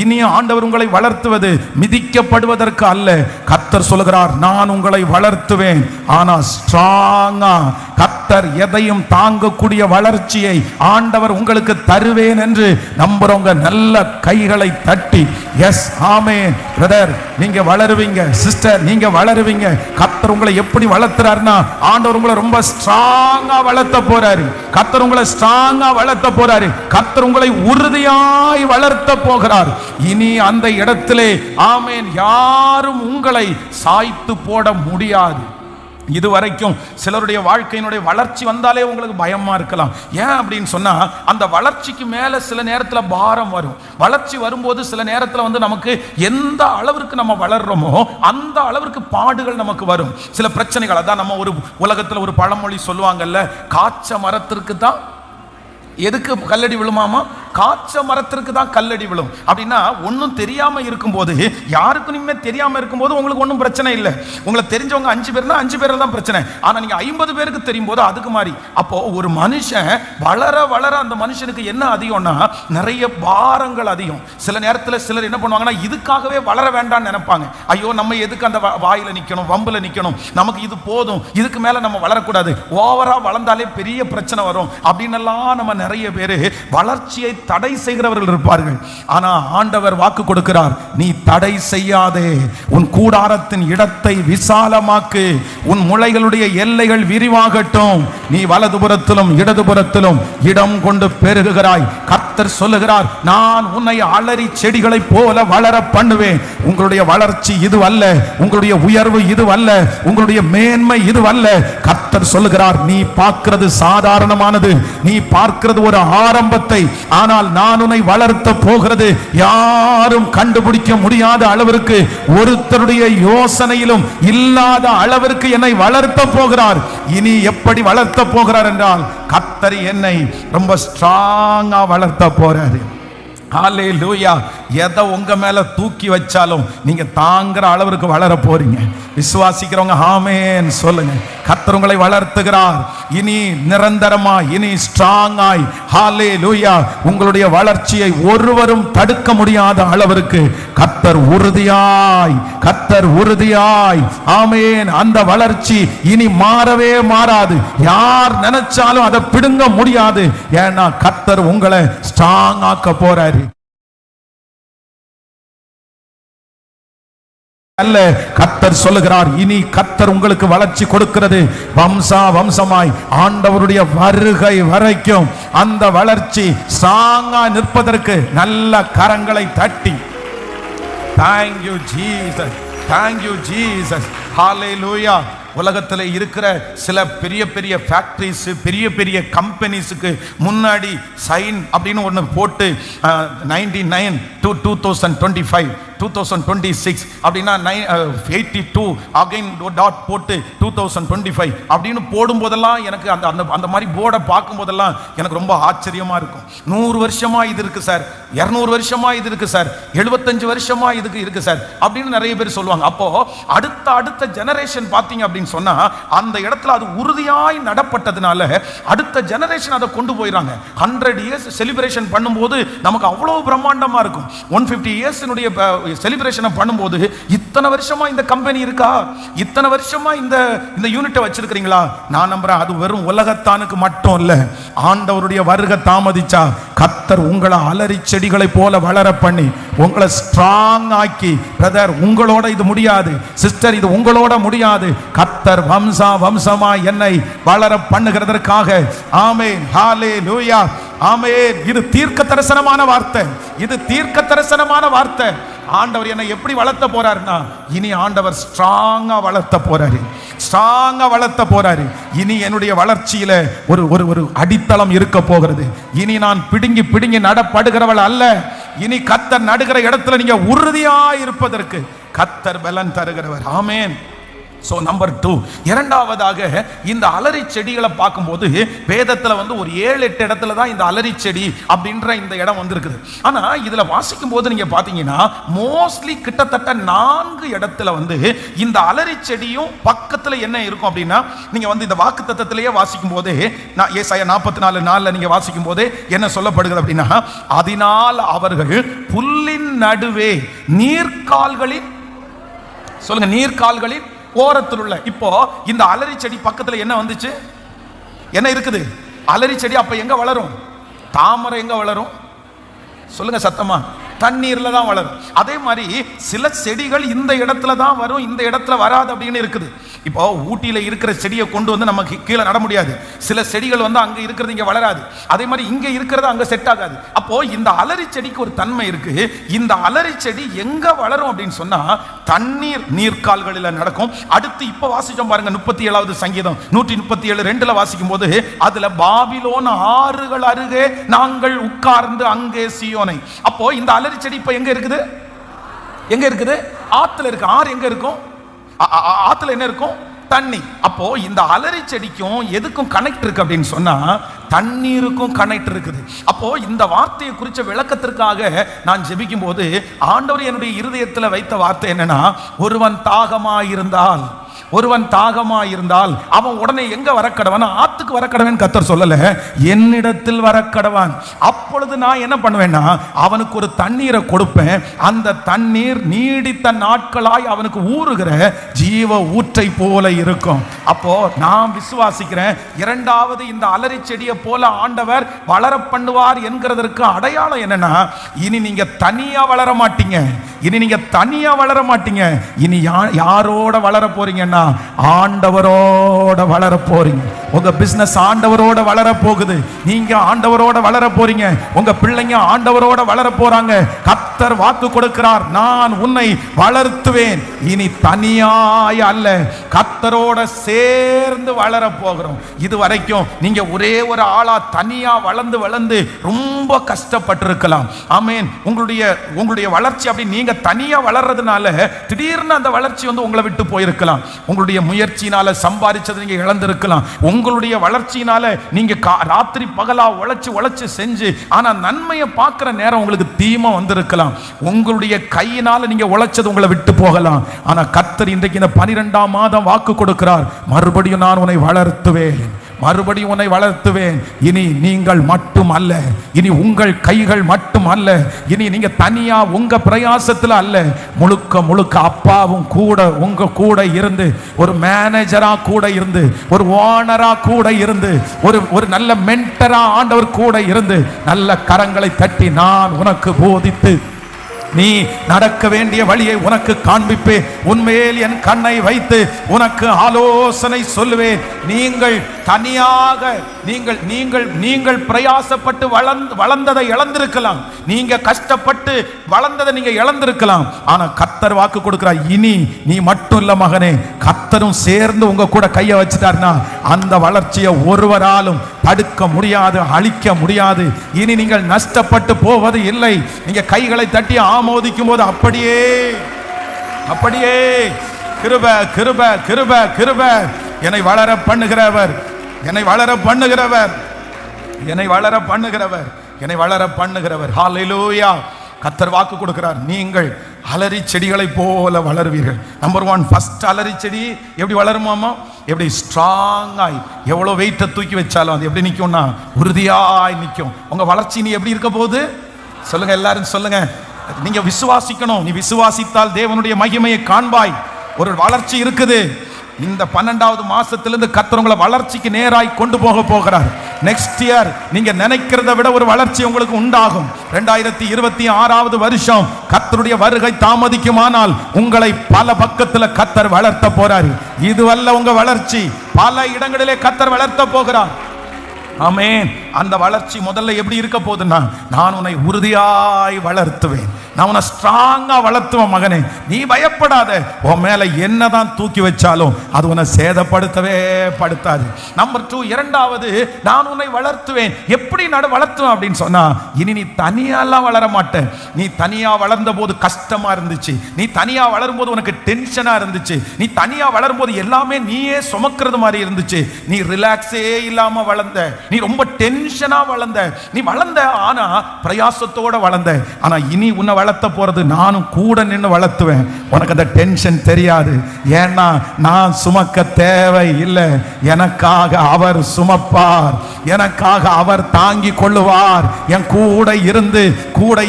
இனி ஆண்டவர் உங்களை வளர்த்துவது மிதிக்கப்படுவதற்கு அல்ல. கர்த்தர் சொல்கிறார், நான் உங்களை வளர்த்துவேன், ஆனா ஸ்ட்ராங்கா. கர்த்தர் எதையும் தாங்கக்கூடிய வளர்ச்சியை ஆண்டவர் உங்களுக்கு தருவேன் என்று நம்புறவங்க நல்ல கைகளை தட்டி எஸ் ஆமென் பிரதர், நீங்க வளருவீங்க, சிஸ்டர் நீங்க வளருவீங்க. கர்த்தர் உங்களை எப்படி வளர்த்துறாருன்னா, ஆண்டவர் உங்களை ரொம்ப ஸ்ட்ராங்கா வளர்த்த போறாரு. கர்த்தர் உங்களை ஸ்ட்ராங்கா வளர்த்த போறாரு. கர்த்தர் உங்களை உறுதியாய் வளர்த்த போகிறார். இனி அந்த இடத்திலே ஆமென் யாரும் உங்களை சாய்த்து போட முடியாது. இதுவரைக்கும் சிலருடைய வாழ்க்கையினுடைய வளர்ச்சி வந்தாலே உங்களுக்கு பயமா இருக்கலாம். ஏன் அப்படின்னு சொன்னா, அந்த வளர்ச்சிக்கு மேல சில நேரத்துல பாரம் வரும். வளர்ச்சி வரும்போது சில நேரத்துல நமக்கு எந்த அளவிற்கு நம்ம வளர்றோமோ அந்த அளவிற்கு பாடுகள் நமக்கு வரும், சில பிரச்சனைகள். அதான் நம்ம ஒரு உலகத்துல ஒரு பழமொழி சொல்லுவாங்கல்ல, காய்ச்ச மரத்திற்கு தான் எதுக்கு கல்லடி விழுமாமா? காய்ச்ச மரத்திற்கு தான் கல்லடி விழும். அப்படின்னா ஒன்றும் தெரியாம இருக்கும்போது, யாருக்கும் இனிமே தெரியாம இருக்கும்போது உங்களுக்கு ஒன்றும் பிரச்சனை இல்லை. உங்களுக்கு தெரிஞ்சவங்க 5 பேர்னா 5 பேர் தான் பிரச்சனை. ஆனா நீங்க 50 பேருக்கு தெரியும் போது அதுக்கு மாதிரி. அப்போ ஒரு மனுஷன் வளர வளர அந்த மனுஷனுக்கு என்ன அதிகம்னா, நிறைய பாரங்கள் அதிகம். சில நேரத்தில் சிலர் என்ன பண்ணுவாங்கன்னா, இதுக்காகவே வளர வேண்டாம்னு நினைப்பாங்க. ஐயோ நம்ம எதுக்கு அந்த வாயில நிக்கணும், வம்புல நிக்கணும், நமக்கு இது போதும், இதுக்கு மேல நம்ம வளரக்கூடாது, ஓவரா வளர்ந்தாலே பெரிய பிரச்சனை வரும் அப்படின்னு எல்லாம் நம்ம நிறைய பேர் வளர்ச்சியை தடை செய்கிறவர்கள் இருப்பார்கள். ஆனா ஆண்டவர் வாக்கு கொடுக்கிறார், நீ தடை செய்யாதே, உன் கூடாரத்தின் இடத்தை விசாலமாக்கு, உன் முளைகளுடைய எல்லைகள் விரிவாகட்டும், நீ வலதுபுறத்திலும் இடதுபுறத்திலும் இடம் கொண்டு பெருகுகிறாய். கர்த்தர் சொல்லுகிறார், நான் உன்னை அலறி செடிகளை போல வளர பண்ணுவேன். உங்களுடைய வளர்ச்சி இதுவல்ல, உங்களுடைய உயர்வு இதுவல்ல, உங்களுடைய மேன்மை இதுவல்ல. கர்த்தர் சொல்லுகிறார், நீ பார்க்கிறது சாதாரணமானது, நீ பார்க்கிறது ஒரு ஆரம்பத்தை, ஆனால் நான் உன்னை வளர்த்த போகிறது யாரும் கண்டுபிடிக்க முடியாத அளவிற்கு, ஒருத்தருடைய யோசனையிலும் இல்லாத அளவிற்கு என்னை வளர்த்த போகிறார். இனி எப்படி வளர்த்த போகிறார் என்றால், கர்த்தர் என்னை ரொம்ப ஸ்ட்ராங்கா வளர்த்த போறாரு. ஹல்லேலூயா. எதை உங்க மேல தூக்கி வச்சாலும் நீங்க தாங்குற அளவிற்கு வளர போறீங்க. விசுவாசிக்கிறவங்க ஆமென் சொல்லுங்க. கர்த்தர் உங்களை வளர்த்துகிறார். இனி நிரந்தரமா, இனி ஸ்ட்ராங்காய், ஹல்லேலூயா, உங்களுடைய வளர்ச்சியை ஒருவரும் தடுக்க முடியாத அளவிற்கு கர்த்தர் உறுதியாய், கர்த்தர் உறுதியாய், ஆமென், அந்த வளர்ச்சி இனி மாறவே மாறாது. யார் நினைச்சாலும் அதை பிடுங்க முடியாது. ஏன்னா கர்த்தர் உங்களை ஸ்ட்ராங் ஆக்க போறாரு. அல்ல, கர்த்தர் சொல்லுகிறார், இனி கர்த்தர் உங்களுக்கு வளர்ச்சி கொடுக்கிறது வம்சா வம்சமாய் ஆண்டவருடைய வருகை வரைக்கும். அந்த வளர்ச்சி ஸ்ட்ராங்கா நிற்பதற்கு நல்ல கரங்களை தட்டி thank you Jesus, thank you Jesus, hallelujah. உலகத்தில் இருக்கிற சில பெரிய பெரிய ஃபேக்டரிஸ், பெரிய பெரிய கம்பெனிஸுக்கு முன்னாடி சைன் அப்படின்னு ஒன்று போட்டு 99 to 2025 2026 அப்படின்னா 82 அகைன் டாட் போட்டு 2025 அப்படின்னு போடும்போதெல்லாம் எனக்கு அந்த அந்த அந்த மாதிரி போர்டை பார்க்கும் போதெல்லாம் எனக்கு ரொம்ப ஆச்சரியமா இருக்கும். 100 வருஷமா இது இருக்கு சார், 200 வருஷமா இது இருக்கு சார், 75 வருஷமா இதுக்கு இருக்கு சார் அப்படின்னு நிறைய பேர் சொல்லுவாங்க. அப்போ அடுத்த ஜெனரேஷன் பார்த்தீங்க அப்படின்னு சொன்னா, அந்த இடத்துல அது உறுதியாய் நடப்பட்டதுனால அடுத்த ஜெனரேஷன் அதை கொண்டு போயிறாங்க. 100 இயர்ஸ் செலிப்ரேஷன் பண்ணும்போது நமக்கு அவ்வளவு பிரம்மாண்டமா இருக்கும். 150 இயர்ஸ்னுடைய செலிப்ரேஷனை பண்ணும்போது, இத்தனை வருஷமா இந்த கம்பெனி இருக்கா, இத்தனை வருஷமா இந்த யூனிட்டை வச்சிருக்கிறீங்களா? நான் நம்புறேன் அது வெறும் உலகத்தானுக்கு மட்டும் இல்ல. ஆண்டவருடைய வருகை தாமதிச்சா கர்த்தர் உங்களை அலறி செடிகளை போல வளர பண்ணி உங்களை ஸ்ட்ராங் ஆக்கி, பிரதர் உங்களோட இது முடியாது, சிஸ்டர் இது உங்களோட முடியாது, கர்த்தர் வம்சா வம்சமா என்னை வளர பண்ணுகிறதற்காக. ஆமென், ஹல்லேலூயா, ஆமென். இது தீர்க்க தரிசனமான வார்த்தை, இது தீர்க்க தரிசனமான வார்த்தை. ஆண்டவர் என்னை எப்படி வளர்த்த போறாருன்னா, இனி ஆண்டவர் ஸ்ட்ராங்கா வளர்த்த போறாரு, ஸ்ட்ராங்கா வளர்த்த போறாரு. இனி என்னுடைய வளர்ச்சியில ஒரு ஒரு ஒரு அடித்தளம் இருக்க போகிறது. இனி நான் பிடுங்கி பிடுங்கி நடப்படுகிறவள் அல்ல. இனி கர்த்தர் நடுகிற இடத்துல நீங்க உறுதியா இருப்பதற்கு கர்த்தர் பலன் தருகிறவர். ஆமென். ஸோ நம்பர் 2, இரண்டாவதாக இந்த அலரி செடிகளை பார்க்கும்போது வேதத்தில் வந்து ஒரு 7-8 இடத்துல தான் இந்த அலரி செடி அப்படின்ற இந்த இடம் வந்திருக்குது. ஆனால் இதில் வாசிக்கும் போது நீங்கள் பார்த்தீங்கன்னா மோஸ்ட்லி கிட்டத்தட்ட 4 இடத்துல வந்து இந்த அலரி செடியும் பக்கத்தில் என்ன இருக்கும் அப்படின்னா, நீங்கள் வந்து இந்த வாக்கு தத்தத்திலேயே வாசிக்கும் போது ஏசாயா 44:4 நீங்கள் வாசிக்கும் போது என்ன சொல்லப்படுகிறது அப்படின்னா, அதனால் அவர்கள் புல்லின் நடுவே நீர்க்கால்களின், சொல்லுங்க, நீர்க்கால்களின் ஓரத்தில் உள்ள. இப்போ இந்த அலரி செடி பக்கத்துல என்ன வந்துச்சு, என்ன இருக்குது? அலரி செடி. அப்ப எங்க வளரும்? தாமரை எங்க வளரும்? சொல்லுங்க சத்தமா. தண்ணீர்ல தான் வளரும். அதே மாதிரி சில செடிகள் இந்த இடத்துல தான் வரும், இந்த இடத்துல வராது அப்படின்னு இருக்குது. இப்போ ஊட்டியில இருக்கிற செடியை கொண்டு வந்து நமக்கு கீழே நட முடியாது. சில செடிகள் வந்து அங்க இருக்கிறது இங்க வளராது. அதே மாதிரி இங்க இருக்கிறது அங்க செட் ஆகாது. அப்போ இந்த அலரி செடிக்கு ஒரு தன்மை இருக்கு. இந்த அலரி செடி எங்க வளரும் அப்படின்னு சொன்னா தண்ணீர் நீர்க்கால்களில் நடக்கும். அடுத்து இப்ப வாசிச்சோம் பாருங்க, 37வது சங்கீதம் 137:2 வாசிக்கும் போது அதுல பாபிலோன் ஆறுகள் அருகே நாங்கள் உட்கார்ந்து அங்கே சீயோனை. அப்போ இந்த அலரி செடி இப்ப எங்க இருக்குது? எங்க இருக்குது? ஆத்துல இருக்கு. ஆறு எங்க இருக்கும்? ஆத்துல என்ன இருக்கும்? தண்ணி. அப்போ இந்த அலரி செடிக்கும் எதுக்கும் கனெக்ட் இருக்கு அப்படின்னு சொன்னா தண்ணீருக்கும் கனெக்ட் இருக்குது. அப்போ இந்த வார்த்தையை குறிச்ச விளக்கத்திற்காக நான் ஜெபிக்கும் போது ஆண்டவர் என்னுடைய இருதயத்தில் வைத்த வார்த்தை என்னன்னா, ஒருவன் தாகமாயிருந்தால், ஒருவன் தாகமாயிருந்தால் அவன் உடனே எங்க வரக்கடவான்? ஆத்துக்கு வரக்கடவன் கர்த்தர் சொல்லல, என்னிடத்தில் வரக்கடவான். அப்பொழுது நான் என்ன பண்ணுவேன்னா அவனுக்கு ஒரு தண்ணீரை கொடுப்பேன். அந்த தண்ணீர் நீடித்த நாட்களாய் அவனுக்கு ஊறுகிற ஜீவ ஊற்றை போல இருக்கும். அப்போ நான் விசுவாசிக்கிறேன், இரண்டாவது இந்த அலரி செடியை போல ஆண்டவர் வளர பண்ணுவார் என்கிறதற்கு அடையாளம் என்னன்னா, இனி நீங்க தனியா வளர மாட்டீங்க. இனி நீங்க தனியா வளர மாட்டீங்க. இனி யாரோட வளர போறீங்கன்னா ஆண்டவரோட வளர போறீங்க. உங்க பிசினஸ் ஆண்டவரோட வளர போகுது. நீங்க ஆண்டவரோட வளர போறீங்க. உங்க பிள்ளைங்க ஆண்டவரோட வளர போறாங்க. கர்த்தர் வாக்கு கொடுக்கிறார், நான் உன்னை வளர்த்துவேன். இனி தனியாய் அல்ல, கர்த்தரோட சேர்ந்து வளர போகிறோம். இது வரைக்கும் நீங்க ஒரே ஒரு ஆளா தனியா வளர்ந்து வளர்ந்து ரொம்ப கஷ்டப்பட்டிருக்கலாம். ஆமென். உங்களுடைய வளர்ச்சி அப்படி நீங்க தனியா வளர்றதுனால திடீர்னு அந்த வளர்ச்சி வந்து உங்களை விட்டு போயிருக்கலாம். உங்களுடைய முயற்சியினால சம்பாதிச்சதை நீங்க இழந்திருக்கலாம். உங்களுடைய வளர்ச்சியினால நீங்க ராத்திரி பகலா உழைச்சு செஞ்சு ஆனா நன்மையை பார்க்கிற நேரம் உங்களுக்கு தீமை வந்திருக்கலாம். உங்களுடைய கையினால நீங்க உழைச்சது உங்களை விட்டு போகலாம். ஆனா கர்த்தர் இன்றைக்கு இந்த 12ஆம் மாதம் வாக்கு கொடுக்கிறார், மறுபடியும் நான் உன்னை வளர்த்துவேன், மறுபடியும் உன்னை வளர்த்துவேன். இனி நீங்கள் மட்டும் அல்ல, இனி உங்கள் கைகள் மட்டும் அல்ல, இனி நீங்க தனியா உங்க பிரயாசத்துல அல்ல, முழுக்க முழுக்க அப்பாவும் கூட உங்க கூட இருந்து, ஒரு மேனேஜரா கூட இருந்து, ஒரு ஓனரா கூட இருந்து, ஒரு நல்ல மென்டரா ஆண்டவர் கூட இருந்து நல்ல கரங்களை தட்டி நான் உனக்கு போதித்து நீ நடக்க வேண்டிய வழியை உனக்கு காண்பிப்பேன். உன்மேல் என் கண்ணை வைத்து உனக்கு ஆலோசனை சொல்லுவேன். நீங்கள் தனியாக நீங்கள் பிரயாசப்பட்டு வளர்ந்ததை இழந்திருக்கலாம். நீங்க கஷ்டப்பட்டு வளர்ந்ததை நீங்க இழந்திருக்கலாம். ஆனா கர்த்தர் வாக்கு கொடுக்கிறார், இனி நீ மட்டும் இல்ல மகனே, கர்த்தரும் சேர்ந்து உங்க கூட கையை வச்சுட்டார்னா அந்த வளர்ச்சியை ஒருவராலும் தடுக்க முடியாது, அழிக்க முடியாது. இனி நீங்கள் நஷ்டப்பட்டு போவது இல்லை. நீங்க கைகளை தட்டி ஆமோதிக்கும் போது அப்படியே அப்படியே கிருபை கிருபை கிருபை கிருபை என்னை வளர பண்ணுகிறவர், என்னை வளர பண்ணுகிறவர், என்னை வளர பண்ணுகிறவர், என்னை வளர பண்ணுகிறவர். ஹல்லேலூயா. கர்த்தர் வாக்கு கொடுக்கிறார், நீங்கள் அலரி செடிகளை போல வளருவீர்கள். நம்பர் 1, ஃபர்ஸ்ட் அலரி செடி எப்படி வளருமாமா? எப்படி ஸ்ட்ராங்காய், எவ்வளோ வெயிட்டை தூக்கி வச்சாலும் அது எப்படி நிற்கும்னா உறுதியாய் நிற்கும். உங்க வளர்ச்சி நீ எப்படி இருக்க போகுது சொல்லுங்க, எல்லாரும் சொல்லுங்க. நீங்க விசுவாசிக்கணும். நீ விசுவாசித்தால் தேவனுடைய மகிமையை காண்பாய். ஒரு வளர்ச்சி இருக்குது. இந்த 12வது மாசத்திலிருந்து கர்த்தர் உங்களை வளர்ச்சிக்கு நேராய் கொண்டு போகிறார். நெக்ஸ்ட் இயர் நீங்க நினைக்கிறத விட ஒரு வளர்ச்சி உங்களுக்கு உண்டாகும். 2026வது வருஷம் கர்த்தருடைய வருகை தாமதிக்குமானால் உங்களை பல பக்கத்துல கர்த்தர் வளர்த்த போறாரு. இதுவல்ல உங்க வளர்ச்சி, பல இடங்களிலே கர்த்தர் வளர்த்த போகிறார். ஆமென். அந்த வளர்ச்சி முதல்ல எப்படி இருக்க போகுதுன்னா, நான் உன்னை உறுதியாய் வளர்த்துவேன். நான் உன்னை ஸ்ட்ராங்கா வளர்த்துவேன் மகனே, நீ பயப்படாத. உன் மேல என்னதான் தூக்கி வச்சாலும் அது உன்னை சேதப்படுத்தவே படுத்தாது. நம்பர் 2, இரண்டாவது, நான் உன்னை வளர்த்துவேன். எப்படி வளர்த்துவேன் அப்படின்னு சொன்னா, இனி நீ தனியாலாம் வளர மாட்டேன். நீ தனியா வளர்ந்த போது கஷ்டமா இருந்துச்சு, நீ தனியா வளரும் போது உனக்கு டென்ஷனா இருந்துச்சு, நீ தனியா வளரும் போது எல்லாமே நீயே சுமக்கிறது மாதிரி இருந்துச்சு, நீ ரிலாக்ஸே இல்லாம வளர்ந்த, நீ ரொம்ப டென்ஷனா வளர்ந்த, நீ வளர்ந்த, ஆனா பிரயாசத்தோட வளர்ந்த. ஆனா இனி உன்னை வளர்த்த போறது நானும் கூட நின்று வளர்த்துவேன். உனக்கு அந்த டென்ஷன் தெரியாது. ஏன்னா நான் சுமக்க தேவை இல்லை, எனக்காக அவர் சுமப்பார், எனக்காக அவர் தாங்கி கொள்ளுவார். என் கூட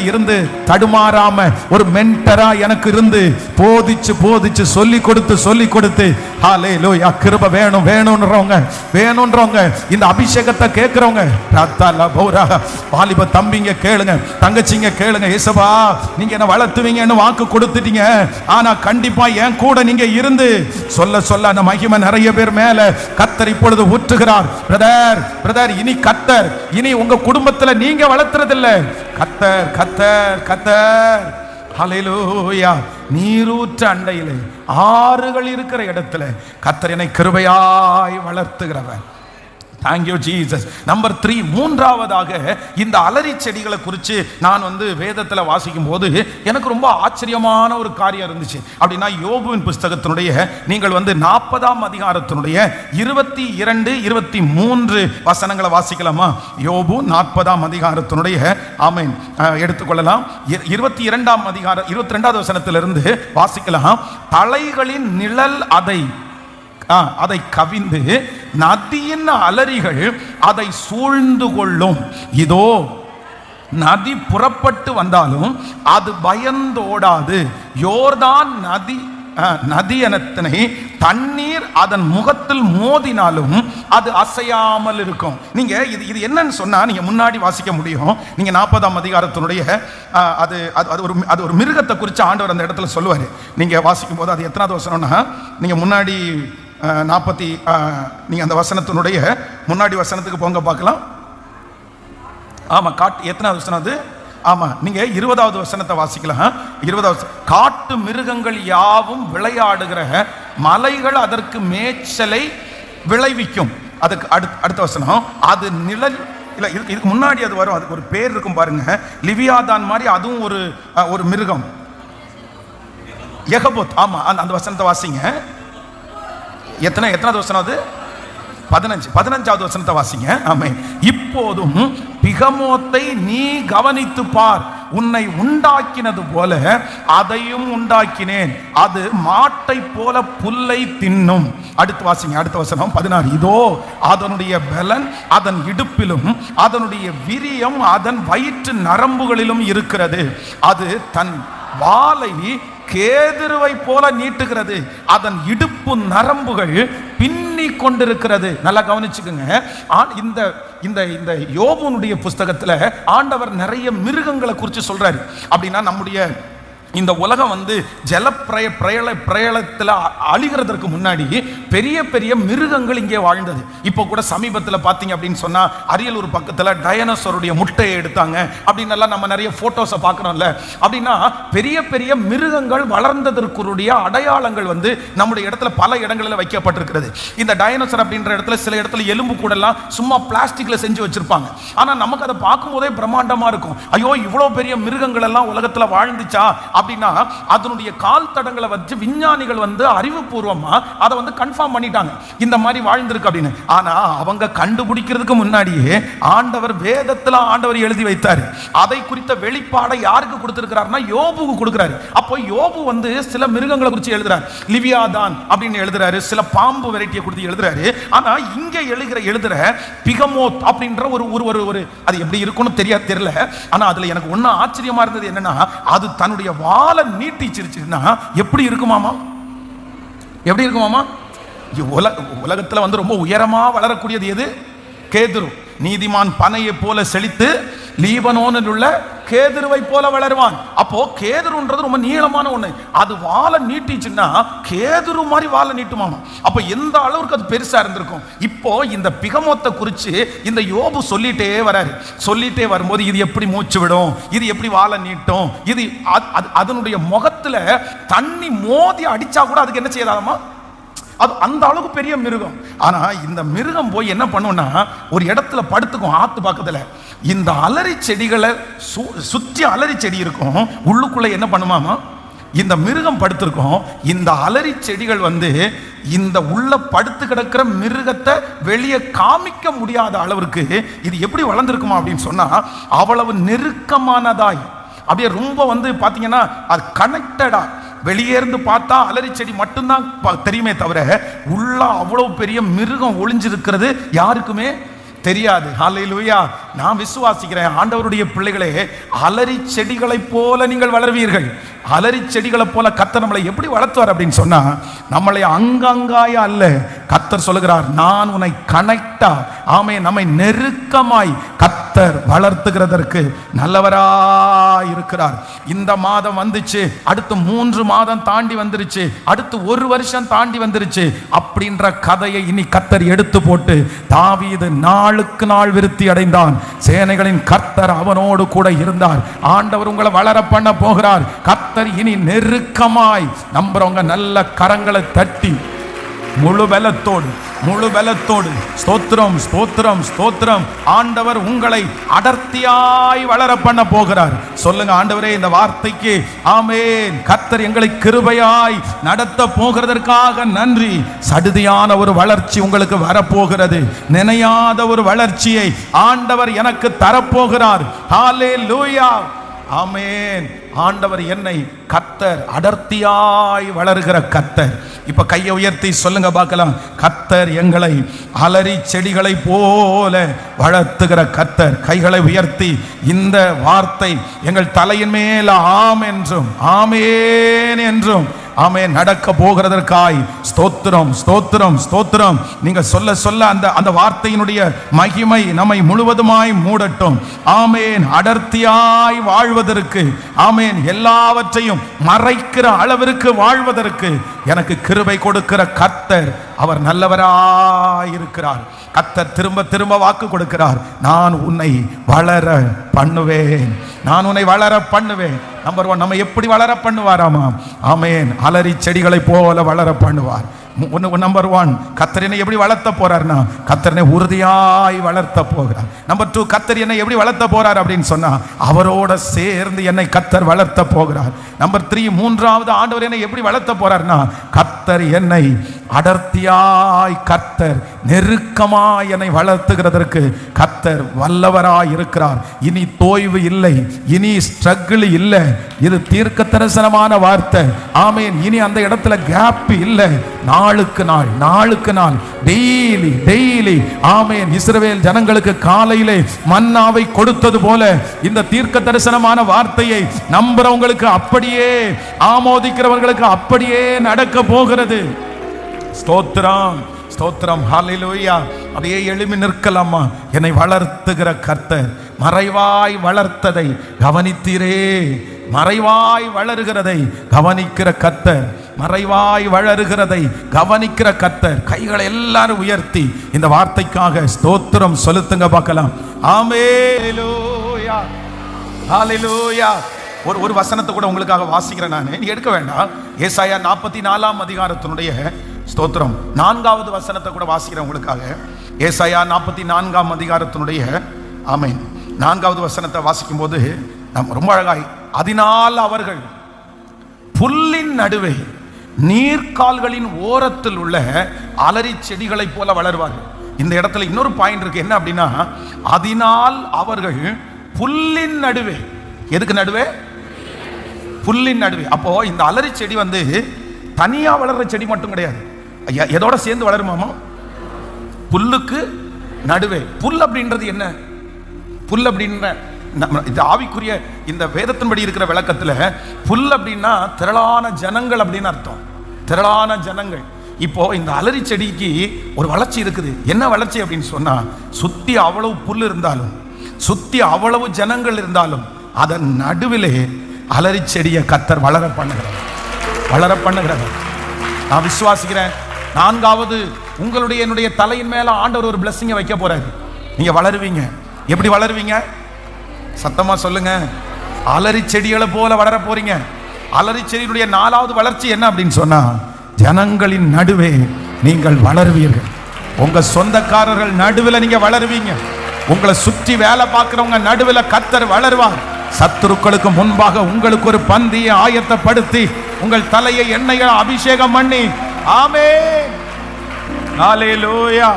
இருந்து தடுமாறாம ஒரு மென்டரா எனக்கு இருந்து போதிச்சு சொல்லி கொடுத்து ஹல்லேலூயா. கிருபை வேணும்ன்றவங்க இந்த அபிஷேகத்தை கேட்கிறவங்க, வாலிப தம்பிங்க கேளுங்க, தங்கச்சிங்க கேளுங்க. இயேசுவா, நீங்க என்ன வளர்த்துவீங்கன்னு வாக்கு கொடுத்துட்டீங்க. ஆனா கண்டிப்பா என் கூட நீங்க இருந்து சொல்ல அந்த மகிமை நிறைய பேர் மேல கர்த்தர் இப்பொழுது ஊற்றுகிறார். பிரதர், இனி உங்க குடும்பத்துல நீங்க வளர்த்துறதில்ல, கர்த்தர். ஹல்லேலூயா. நீரூற்ற அண்டையிலே ஆறுகள் இருக்கிற இடத்துல கர்த்தர் என்னை கிருபையாய் வளர்த்துகிறவர். Thank you Jesus. நம்பர் 3, மூன்றாவதாக, இந்த அலரி செடிகளை குறித்து நான் வேதத்தில் வாசிக்கும் போது எனக்கு ரொம்ப ஆச்சரியமான ஒரு காரியம் இருந்துச்சு. அப்படின்னா யோபுவின் புஸ்தகத்தினுடைய நீங்கள் 40ஆம் அதிகாரத்தினுடைய 22, 23 வசனங்களை வாசிக்கலாமா? யோபு 40ஆம் அதிகாரத்தினுடைய ஆமென் எடுத்துக்கொள்ளலாம். 22ஆம் அதிகாரம் 22வது வசனத்திலிருந்து வாசிக்கலாம். தலைகளின் நிழல் அதை கவிந்து நதியின் அலரிகள் அதை சூழ்ந்து கொள்ளும். இதோ நதி புறப்பட்டு வந்தாலும் அது பயந்தோடாது. யோர்தான் நதியனத்தினை தண்ணீர் அதன் முகத்தில் மோதினாலும் அது அசையாமல் இருக்கும். நீங்க இது என்னன்னு சொன்னா நீங்க முன்னாடி வாசிக்க முடியும். நீங்க 40ஆம் அதிகாரத்தினுடைய அது ஒரு மிருகத்தை குறித்து ஆண்டவர் அந்த இடத்துல சொல்லுவாரு. நீங்க வாசிக்கும் போது அது எத்தனாவது வசனம்னா, நீங்க முன்னாடி 40 நீங்க அந்த வசனத்தினுடைய முன்னாடி வசனத்துக்கு போங்க பார்க்கலாம். ஆமா, எத்தனாவது வசனம் அது? ஆமா, நீங்க 20வது வசனத்தை வாசிக்கலாம். 20வது, காட்டு மிருகங்கள் யாவும் விளையாடுகிற மலைகள் அதற்கு மேய்ச்சலை விளைவிக்கும். அதுக்கு அடுத்த வசனம், அது நிழல் இல்ல, இதுக்கு முன்னாடி அது வரும், அதுக்கு ஒரு பேர் இருக்கும் பாருங்க. லிவியாதான் மாதிரி அதுவும் ஒரு மிருகம், யெகபோத். ஆமா, அந்த வசனத்தை வாசிங்க. எத்தனாவது வசனம் அது? 15வது வசனத்தை வாசிங்க. ஆமென். இப்போதும் பிகமோத்தை நீ கவனித்து பார், உன்னை உண்டாக்கினது போல அதையும் உண்டாக்கினேன், அது மாட்டை போல புல்லை தின்னும். அடுத்து வாசிங்க, அடுத்த வசனம் 16. இதோ அதனுடைய பலன் அதன் இடுப்பிலும் அதனுடைய விரியம் அதன் வயிற்று நரம்புகளிலும் இருக்கிறது. அது தன் வாளை கேதுருவை போல நீட்டுகிறது, அதன் இடுப்பு நரம்புகள் பின்னி கொண்டிருக்கிறது. நல்லா கவனிச்சுக்குங்க. இந்த யோபுனுடைய புஸ்தகத்துல ஆண்டவர் நிறைய மிருகங்களை குறித்து சொல்றாரு. அப்படின்னா நம்முடைய இந்த உலகம் பிரயலத்தில் அழிகிறதற்கு முன்னாடி பெரிய பெரிய மிருகங்கள் இங்கே வாழ்ந்தது. இப்போ கூட சமீபத்தில் பார்த்தீங்க அப்படின்னு சொன்னா அரியலூர் பக்கத்தில் டைனோசருடைய முட்டையை எடுத்தாங்க அப்படின்னு எல்லாம் நம்ம நிறைய போட்டோஸை பார்க்குறோம்ல. அப்படின்னா பெரிய பெரிய மிருகங்கள் வளர்ந்ததற்குரிய அடையாளங்கள் நம்முடைய இடத்துல பல இடங்களில் வைக்கப்பட்டிருக்கிறது. இந்த டைனோசர் அப்படின்ற இடத்துல சில இடத்துல எலும்பு கூட எல்லாம் சும்மா பிளாஸ்டிக்ல செஞ்சு வச்சிருப்பாங்க. ஆனால் நமக்கு அதை பார்க்கும் போதே பிரம்மாண்டமா இருக்கும். ஐயோ, இவ்வளோ பெரிய மிருகங்கள் எல்லாம் உலகத்தில் வாழ்ந்துச்சா அப்படின்னா அதனுடைய கால் தடங்களை வச்சு விஞ்ஞானிகள் அறிவுபூர்வமா அதை கன்ஃபார்ம் பண்ணிட்டாங்க, இந்த மாதிரி வாழ்ந்திருக்கு அப்படின்னு. ஆனா அவங்க கண்டுபிடிக்கிறதுக்கு முன்னாடியே ஆண்டவர் வேதத்துல ஆண்டவர் எழுதி வைத்தார். அதை குறித்த வெளிப்பாடை யாருக்கு கொடுத்திருக்கிறார்னா யோபுக்கு கொடுக்கிறாரு. அப்போ யோபு சில மிருகங்களை குறித்து எழுதுறாரு, லிவியாதான் அப்படின்னு எழுதுறாரு, சில பாம்பு வெரைட்டியை குறித்து எழுதுறாரு. ஆனா இங்க எழுதுற பிகமோத் அப்படின்ற ஒரு அது எப்படி இருக்கும்னு தெரியல. ஆனா அதுல எனக்கு ஒண்ணு ஆச்சரியமா இருந்தது என்னன்னா, அது தன்னுடைய வாளை நீட்டிச்சிருச்சுன்னா எப்படி இருக்குமாமா? எப்படி இருக்குமாமா? உலகத்துல ரொம்ப உயரமா வளரக்கூடியது எது? கேதுரு. நீதிமான் பனையை போல செழித்து லீபனோனில் உள்ள கேதுருவை போல வளருவான். அப்போ கேதுருன்றது ரொம்ப நீளமான ஒண்ணு. அது வாழை நீட்டிச்சுன்னா கேதுரு மாதிரி வாழை நீட்டுமாமா. அப்ப எந்த அளவுக்கு அது பெருசா இருந்திருக்கும். இப்போ இந்த பிகமோத்தை குறித்து இந்த யோபு சொல்லிட்டே வராரு. சொல்லிட்டே வரும்போது இது எப்படி மூச்சு விடும், இது எப்படி வாழை நீட்டும், இது அதனுடைய முகத்துல தண்ணி மோதி அடிச்சா கூட அதுக்கு என்ன செய்யலாமா, அது அந்த அளவுக்கு பெரிய மிருகம். ஆனா இந்த மிருகம் போய் என்ன பண்ணும்னா ஒரு இடத்துல படுத்துக்கும் ஆத்து பக்கத்துல. இந்த அலரி செடிகளை சுற்றி அலரி செடி இருக்கும், உள்ளுக்குள்ள என்ன பண்ணுமாமா, இந்த மிருகம் படுத்திருக்கும். இந்த அலரி செடிகள் இந்த உள்ள படுத்து கிடக்கிற மிருகத்தை வெளியே காமிக்க முடியாத அளவிற்கு இது எப்படி வளர்ந்துருக்குமா அப்படின்னு சொன்னா அவ்வளவு நெருக்கமானதாய் அப்படியே ரொம்ப பாத்தீங்கன்னா அது கனெக்டடா. வெளியே இருந்து பார்த்தா அலரி செடி மட்டும்தான் தெரியுமே தவிர உள்ள அவ்வளவு பெரிய மிருகம் ஒளிஞ்சிருக்கிறது யாருக்குமே தெரியாது. ஹல்லேலூயா. நான் விசுவாசிக்கிறேன் ஆண்டவருடைய பிள்ளைகளே, அலரி செடிகளை போல நீங்கள் வளர்வீர்கள். அலரி செடிகளை போல கர்த்தர் நம்மளை எப்படி வளர்த்துவார் அப்படின்னு சொன்னா நம்மளை அங்கங்காய அல்ல, கர்த்தர் சொல்லுகிறார் நான் உன்னை கனெக்டா, ஆமே நம்மை நெருக்கமாய் கர்த்தர் வளர்த்துகிறதற்கு நல்லவராய் இருக்கிறார். இந்த மாதம் வந்துச்சு, அடுத்து 3 மாதம் தாண்டி வந்துருச்சு, அடுத்து 1 வருஷம் தாண்டி வந்துருச்சு. அப்படின்ற கதையை இனி கர்த்தர் எடுத்து போட்டு தாவீது நாளுக்கு நாள் விருத்தி அடைந்தான். சேனைகளின் கர்த்தர் அவனோடு கூட இருந்தார். ஆண்டவர் உங்களை வளர பண்ண போகிறார். கர்த்தர் இனி நெருக்கமாய் நம்புறவங்க நல்ல கரங்களை தட்டி முழு பலத்தோடு ஸ்தோத்திரம் ஸ்தோத்திரம் ஸ்தோத்திரம். ஆண்டவர் உங்களை அடர்த்தியாய் வளர பண்ண போகிறார். சொல்லுங்க, ஆண்டவரே இந்த வார்த்தைக்கு ஆமென். கர்த்தர் எங்களை கிருபையாய் நடத்த போகிறதற்காக நன்றி. சடுதியான ஒரு வளர்ச்சி உங்களுக்கு வரப்போகிறது. நினையாத ஒரு வளர்ச்சியை ஆண்டவர் எனக்கு தரப்போகிறார். ஹல்லேலூயா, ஆமென். ஆண்டவர் என்னை கர்த்தர் அடர்த்தியாய் வளருகிற கர்த்தர். இப்ப கையை உயர்த்தி சொல்லுங்க பார்க்கலாம், கர்த்தர் எங்களை அலரி செடிகளை போல வளர்த்துகிற கர்த்தர். கைகளை உயர்த்தி இந்த வார்த்தை எங்கள் தலையின் மேல ஆம் என்றும் ஆமேன் என்றும் ஆமென் நடக்க போகிறதற்காய் ஸ்தோத்திரம் ஸ்தோத்திரம் ஸ்தோத்திரம். நீங்க சொல்ல சொல்ல அந்த வார்த்தையினுடைய மகிமை நம்மை முழுவதுமாய் மூடட்டும். ஆமென். அடர்த்தியாய் வாழ்வதற்கு, ஆமென், எல்லாவற்றையும் மறைக்கிற அளவிற்கு வாழ்வதற்கு எனக்கு கிருபை கொடுக்கிற கர்த்தர் அவர் நல்லவராயிருக்கிறார். கர்த்தர் திரும்ப திரும்ப வாக்கு கொடுக்கிறார், நான் உன்னை வளர பண்ணுவேன், நான் உன்னை வளர பண்ணுவேன். நம்பர் 1, நம்ம எப்படி வளர பண்ணுவாராமா? ஆமென். அலரி செடிகளை போல வளர பண்ணுவார். நம்பர் 1, கர்த்தர் என்னை எப்படி வளர்த்த போறார்னா கர்த்தர் என்னை உறுதியாய் வளர்த்த போகிறார். நம்பர் 2, கர்த்தர் என்னை எப்படி வளர்த்த போறார் அப்படின்னு சொன்னா அவரோட சேர்ந்து என்னை கர்த்தர் வளர்த்த போகிறார். நம்பர் 3, மூன்றாவது, ஆண்டவர் என்னை எப்படி வளர்த்த போறார்னா கர்த்தர் என்னை அடர்த்தியாய், கர்த்தர் நெருக்கமாய் என்னை வளர்த்துகிறதற்கு கர்த்தர் வல்லவராய் இருக்கிறார். இனி தோய்வு இல்லை, இனி ஸ்ட்ரகிள் இல்லை. இது தீர்க்க தரிசனமான வார்த்தை. ஆமென். இனி அந்த இடத்துல கேப் இல்லை. நாளுக்கு நாள் டெய்லி ஆமென். இஸ்ரவேல் ஜனங்களுக்கு காலையிலே மன்னாவை கொடுத்தது போல இந்த தீர்க்க தரிசனமான வார்த்தையை நம்புறவங்களுக்கு அப்படியே, ஆமோதிக்கிறவர்களுக்கு அப்படியே நடக்க போகிறது. ஸ்தோத்திரம் ஸ்தோத்திரம். ஹல்லேலூயா. அப்படியே எழுப்பி நிற்கலாமா? என்னை வளர்த்துகிற கர்த்தர், மறைவாய் வளர்த்ததை கவனித்தீரே. மறைவாய் வளருகிறதை கவனிக்கிற கர்த்தர், மறைவாய் வளருகிறதை கவனிக்கிற கர்த்தர். கைகளை எல்லாரும் உயர்த்தி இந்த வார்த்தைக்காக ஸ்தோத்திரம் செலுத்துங்க பார்க்கலாம். ஆமென். ஹல்லேலூயா. ஒரு வசனத்தை கூட உங்களுக்காக வாசிக்கிறேன். நான் நீ எடுக்க வேண்டாம். ஏசாயா 44ஆம் அதிகாரத்தினுடைய ஸ்தோத்திரம் 4வது வசனத்தை கூட வாசிக்கிறேன் உங்களுக்காக. ஏசாயா 44ஆம் அதிகாரத்தினுடைய ஆமென் 4வது வசனத்தை வாசிக்கும் போது நம்ம ரொம்ப அழகாய், அதனால் அவர்கள் புல்லின் நடுவே நீர்க்கால்களின் ஓரத்தில் உள்ள அலரி செடிகளை போல வளர்வார்கள். இந்த இடத்துல இன்னொரு பாயிண்ட் இருக்கு. என்ன அப்படின்னா, அதனால் அவர்கள் புல்லின் நடுவே. எதுக்கு நடுவே? புல்லின் நடுவே. அப்போ இந்த அலரி செடி தனியா வளர்ற செடி மட்டும் கிடையாது, எதோட சேர்ந்து வளருமாமா? புல்லுக்கு நடுவே. புல் அப்படின்றது என்ன? புல் அப்படின்ற இது ஆவிக்குரிய இந்த வேதத்தின்படி இருக்கிற விளக்கத்துல புல் அப்படின்னா திரளான ஜனங்கள் அப்படின்னு அர்த்தம். திரளான ஜனங்கள். இப்போ இந்த அலரி செடிக்கு ஒரு வளர்ச்சி இருக்குது. என்ன வளர்ச்சி அப்படின்னு சொன்னா, சுத்தி அவ்வளவு புல் இருந்தாலும் சுத்தி அவ்வளவு ஜனங்கள் இருந்தாலும் அதன் நடுவிலே அலறி செடியை கர்த்தர் வளர பண்ணுகிறார். நான் விசுவாசிக்கிறேன். நான்காவது, உங்களுடைய என்னுடைய தலையின் மேல ஆண்டவர் ஒரு பிளெஸிங்கை வைக்க போறாரு. நீங்க வளருவீங்க. எப்படி வளருவீங்க? சத்தமா சொல்லுங்க. அலறி செடிகளை போல வளர போறீங்க. அலறி செடியுடைய 4வது வளர்ச்சி என்ன அப்படின்னு சொன்னா, ஜனங்களின் நடுவே நீங்கள் வளருவீர்கள். உங்க சொந்தக்காரர்கள் நடுவில் நீங்க வளருவீங்க. உங்களை சுற்றி வேலை பார்க்கிறவங்க நடுவில் கர்த்தர் வளருவார். சத்துருக்களுக்கு முன்பாக உங்களுக்கு ஒரு பந்தியை ஆயத்தப்படுத்தி உங்கள் தலையை எண்ணெயை அபிஷேகம் பண்ணி, ஆமென், ஹல்லேலூயா.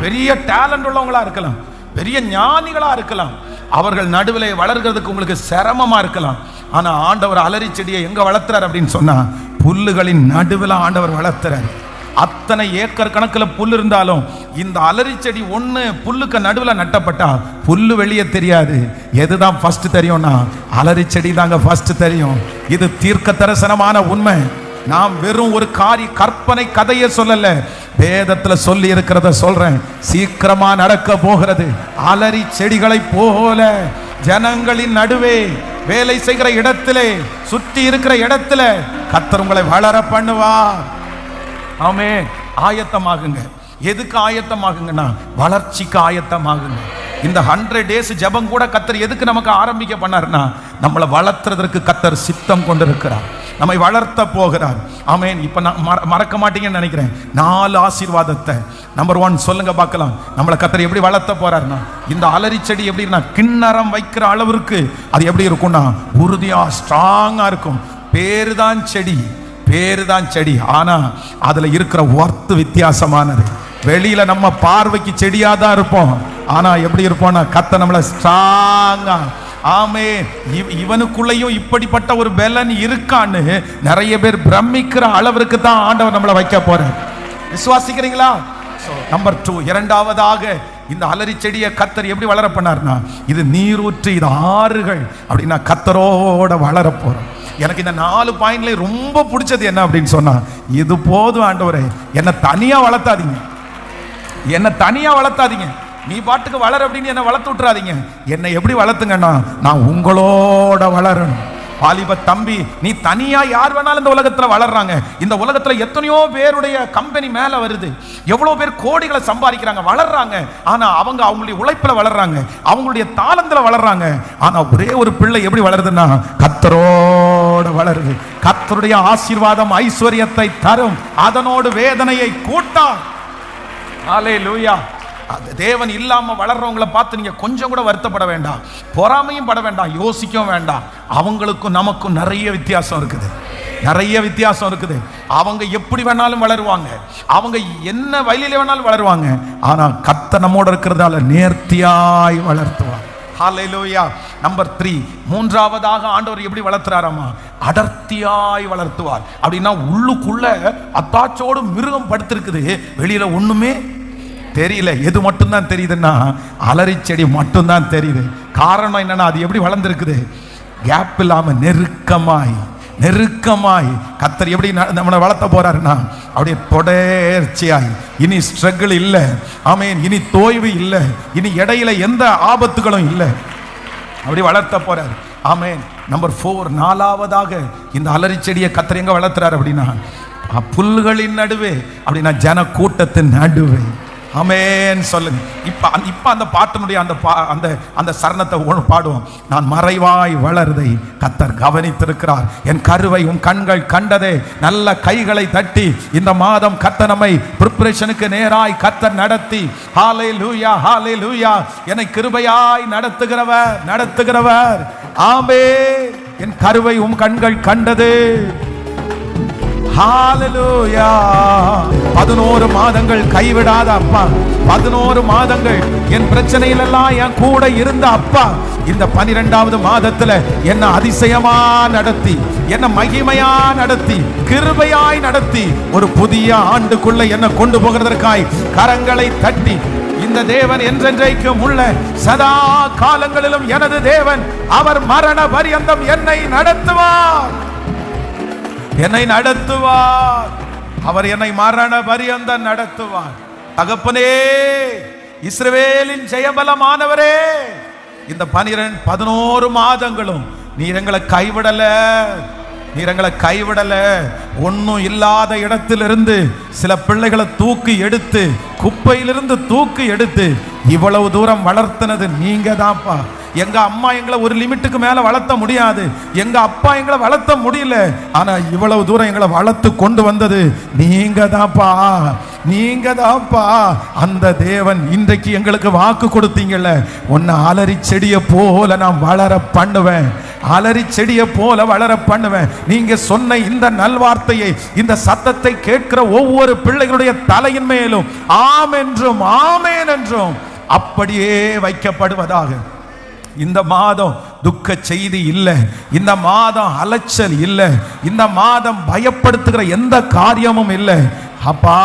பெரிய டேலண்ட் உள்ளவங்களா இருக்கலாம், பெரிய ஞானிகளா இருக்கலாம். அவர்கள் நடுவில் வளர்கிறதுக்கு உங்களுக்கு சிரமமா இருக்கலாம். ஆனா ஆண்டவர் அலறி செடியை எங்க வளர்த்துறார் அப்படின்னு சொன்னா, புல்லுகளின் நடுவில் ஆண்டவர் வளர்த்துறார். அத்தனை ஏக்கர் கணக்கில் புல் இருந்தாலும் இந்த அலறி செடி ஒன்று புல்லுக்கு நடுவில் நட்டப்பட்டா புல்லு வெளியே தெரியாது. எதுதான் ஃபர்ஸ்ட் தெரியும்னா, அலறி செடி தாங்க ஃபர்ஸ்ட் தெரியும். இது தீர்க்க தரிசனமான உண்மை. நாம் வெறும் ஒரு கற்பனை கதையை சொல்லல, வேதத்துல சொல்லி இருக்கிறத சொல்றேன். சீக்கிரமா நடக்க போகிறது. அலறி செடிகளை போல ஜனங்களின் நடுவே, வேலை செய்கிற இடத்திலே, சுற்றி இருக்கிற இடத்துல கர்த்தர் உங்களை வளர பண்ணுவார். ஆமென். ஆயத்தமாகுங்க. எதுக்கு ஆயத்தமாகுங்கன்னா, வளர்ச்சிக்கு ஆயத்தமாகுங்க. இந்த 100 days ஜெபம் கூட கர்த்தர் எதுக்கு நமக்கு ஆரம்பிக்க பண்ணார்னா, நம்மளை வளர்த்துறதற்கு கர்த்தர் சித்தம் கொண்டிருக்கிறார். நம்மை வளர்த்த போகிறார். ஆமென். இப்ப நான் மறக்க மாட்டீங்கன்னு நினைக்கிறேன் 4 ஆசீர்வாதத்தை. நம்பர் 1 சொல்லுங்க பார்க்கலாம். நம்மளை கர்த்தர் எப்படி வளர்த்த போறாருன்னா, இந்த அலறி செடி எப்படின்னா, கிண்ணறம் வைக்கிற அளவிற்கு அது எப்படி இருக்கும்னா, உறுதியா ஸ்ட்ராங்கா இருக்கும். பேருதான் செடி, ஆனா அதுல இருக்கிற ஒர்த் வித்தியாசமானது. வெளியில நம்ம பார்வைக்கு செடியா தான் இருப்போம், ஆனா எப்படி இருப்போம்னா, கர்த்தர் நம்மள ஸ்ட்ராங்கா, ஆமென், இவனுக்குள்ளேயும் இப்படிப்பட்ட ஒரு பலன் இருக்கான்னு நிறைய பேர் பிரமிக்கிற அளவிற்கு தான் ஆண்டவர் நம்மளை வைக்க போறார். விசுவாசிக்கிறீங்களா? நம்பர் 2, இரண்டாவதாக இந்த அலறி செடியை கர்த்தர் எப்படி வளர பண்ணார்னா, இது நீரூற்று, இது ஆறுகள் அப்படின்னா கர்த்தரோட வளர போறோம். எனக்கு இந்த 4 பாயிண்ட்ல ரொம்ப பிடிச்சது என்ன அப்படின்னு சொன்னா, இது போதும் ஆண்டவரே, என்னை தனியா வளர்த்தாதீங்க, நீ பாட்டுக்கு வளர அப்படின்னு என்னை வளர்த்து விட்டுறாதீங்க. என்னை எப்படி வளர்த்துங்கன்னா, நான் உங்களோட வளரணும். வாலிப தம்பி, நீ தனியா யார் வேணாலும் இந்த உலகத்துல வளர்றாங்க. இந்த உலகத்துல எத்தனையோ பேருடைய கம்பெனி மேல வருது, எவ்வளவு பேர் கோடிகளை சம்பாதிக்கிறாங்க, வளர்றாங்க. ஆனா அவங்களுடைய உழைப்புல வளர்றாங்க, அவங்களுடைய தாளத்துல வளர்றாங்க. ஆனா ஒரே ஒரு பிள்ளை எப்படி வளருதுன்னா, கர்த்தரோட வளருது. கர்த்தருடைய ஆசீர்வாதம் ஐஸ்வர்யத்தை தரும், அதனோடு வேதனையை கூட்டார். ஹல்லேலூயா. தேவன் இல்லாம வளர்றவங்களை பார்த்து நீங்க கொஞ்சம் கூட வருத்தப்பட வேண்டாம், பொறாமையும் பட வேண்டாம், யோசிக்கவும் வேண்டாம். அவங்களுக்கும் நமக்கும் நிறைய வித்தியாசம் இருக்குது. அவங்க எப்படி வேணாலும் வளருவாங்க, அவங்க என்ன வழியில வேணாலும் வளருவாங்க. ஆனா கர்த்தர் நம்மோட இருக்கிறதால நேர்த்தியாய் வளர்த்துவார். ஹல்லேலூயா. நம்பர் 3, மூன்றாவதாக ஆண்டவர் எப்படி வளர்த்துறாராமா, அடர்த்தியாய் வளர்த்துவார். அப்படின்னா உள்ளுக்குள்ள அத்தாச்சோடு மிருகம் படுத்திருக்குது, வெளியில ஒண்ணுமே தெரியல. எது மட்டும்தான் தெரியுதுன்னா, அலறி செடி மட்டும்தான் தெரியுது. காரணம் என்னன்னா, அது எப்படி வளர்ந்துருக்குது, கேப் இல்லாம நெருக்கமாய் கர்த்தர் எப்படி நம்மளை வளர்த்த போறாருன்னா, அப்படியே தொடர்ச்சியாய். இனி ஸ்ட்ரகிள் இல்லை, ஆமென், இனி தோய்வு இல்லை, இனி இடையில எந்த ஆபத்துகளும் இல்லை, அப்படி வளர்த்த போறாரு. ஆமென். நம்பர் 4, நாலாவதாக இந்த அலறி செடியை கர்த்தர் எங்க வளர்த்துறாரு அப்படின்னா, புல்களின் நடுவே, அப்படின்னா ஜன கூட்டத்தின் நடுவே. ஆமென் சொல்லுங்க. இப்ப அந்த பாட்டினுடைய அந்த சரணத்தை பாடுவோம். நான் மறைவாய் வளர்தை கர்த்தர் கவனித்திருக்கிறார், என் கருவை உன் கண்கள் கண்டதே. நல்ல கைகளை தட்டி இந்த மாதம் கர்த்தர் நம்மை பிரிப்பரேஷனுக்கு நேராய் கர்த்தர் நடத்தி, ஹல்லேலூயா, ஹல்லேலூயா, என்னை கிருபையாய் நடத்துகிறவர். ஆமென். என் கருவை உன் கண்கள் கண்டதே. ஹல்லேலூயா. 11 மாதங்கள் கைவிடாத அப்பா, 11 மாதங்கள் என் பிரச்சனையில எல்லாம் என் கூட இருந்த அப்பா, இந்த 12வது மாதத்துல என்ன அதிசயமா நடத்தி, என்ன மகிமையா நடத்தி, கிருபையாய் நடத்தி, ஒரு புதிய ஆண்டுக்குள்ள என்ன கொண்டு போகிறதற்காய் கரங்களை தட்டி, இந்த தேவன் என்றென்றைக்கும் உள்ள சதா காலங்களிலும் எனது தேவன், அவர் மரண பரியந்தம் என்னை நடத்துவார். அவர் என்னை மரண பரியந்தம் நடத்துவார். தகப்பனே, இஸ்ரவேலின் ஜெயபலமானவரே, இந்த 11 மாதங்களும் நீர் எங்களை கைவிடல. ஒன்னும் இல்லாத இடத்திலிருந்து சில பிள்ளைகளை தூக்கி எடுத்து, குப்பையிலிருந்து தூக்கி எடுத்து இவ்வளவு தூரம் வளர்த்தினது நீங்க தான்ப்பா. எங்க அம்மா எங்களை ஒரு லிமிட்டுக்கு மேல வளர்த்த முடியாது, எங்க அப்பா எங்களை வளர்த்த முடியல, ஆனா இவ்வளவு தூரம் எங்களை வளர்த்து கொண்டு வந்தது நீங்க தான்ப்பா. அந்த தேவன் இன்றைக்கு எங்களுக்கு வாக்கு கொடுத்தீங்கல்ல, உன்னை அலறி செடியை போல நான் வளர பண்ணுவேன், அலறி செடியை போல வளர பண்ணுவேன். நீங்க சொன்ன இந்த நல்வார்த்தையை, இந்த சத்தத்தை கேட்கிற ஒவ்வொரு பிள்ளைகளுடைய தலையின் மேலும் ஆம் என்றும் ஆமேன் என்றும் அப்படியே வைக்கப்படுவதாக. இந்த மாதம் துக்க செய்தி இல்லை, இந்த மாதம் அலைச்சல் இல்லை, இந்த மாதம் பயப்படுத்துகிற எந்த காரியமும் இல்லை. அப்பா,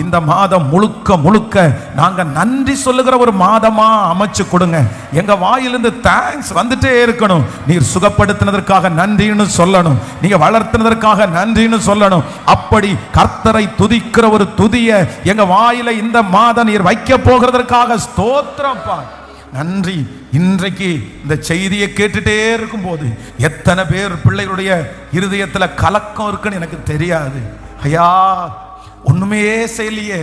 இந்த மாதம் முழுக்க நாங்க நன்றி சொல்லுகிற ஒரு மாதமா அமைச்சு கொடுங்க. எங்க வாயிலிருந்து தேங்க்ஸ் வந்துட்டே இருக்கணும். நீர் சுகப்படுத்தினதற்காக நன்றின்னு சொல்லணும், நீங்க வளர்த்தினதற்காக நன்றின்னு சொல்லணும். அப்படி கர்த்தரை துதிக்கிற ஒரு துதிய எங்க வாயில இந்த மாதம் நீர் வைக்க போகிறதற்காக ஸ்தோத்திரம்ப்பா, நன்றி. இன்றைக்கு இந்த செய்தியை கேட்டுட்டே இருக்கும் போது எத்தனை பேர் பிள்ளைகளுடைய இருதயத்துல கலக்கம் இருக்குன்னு எனக்கு தெரியாது. ஐயா, ஒண்ணுமே செய்யலையே,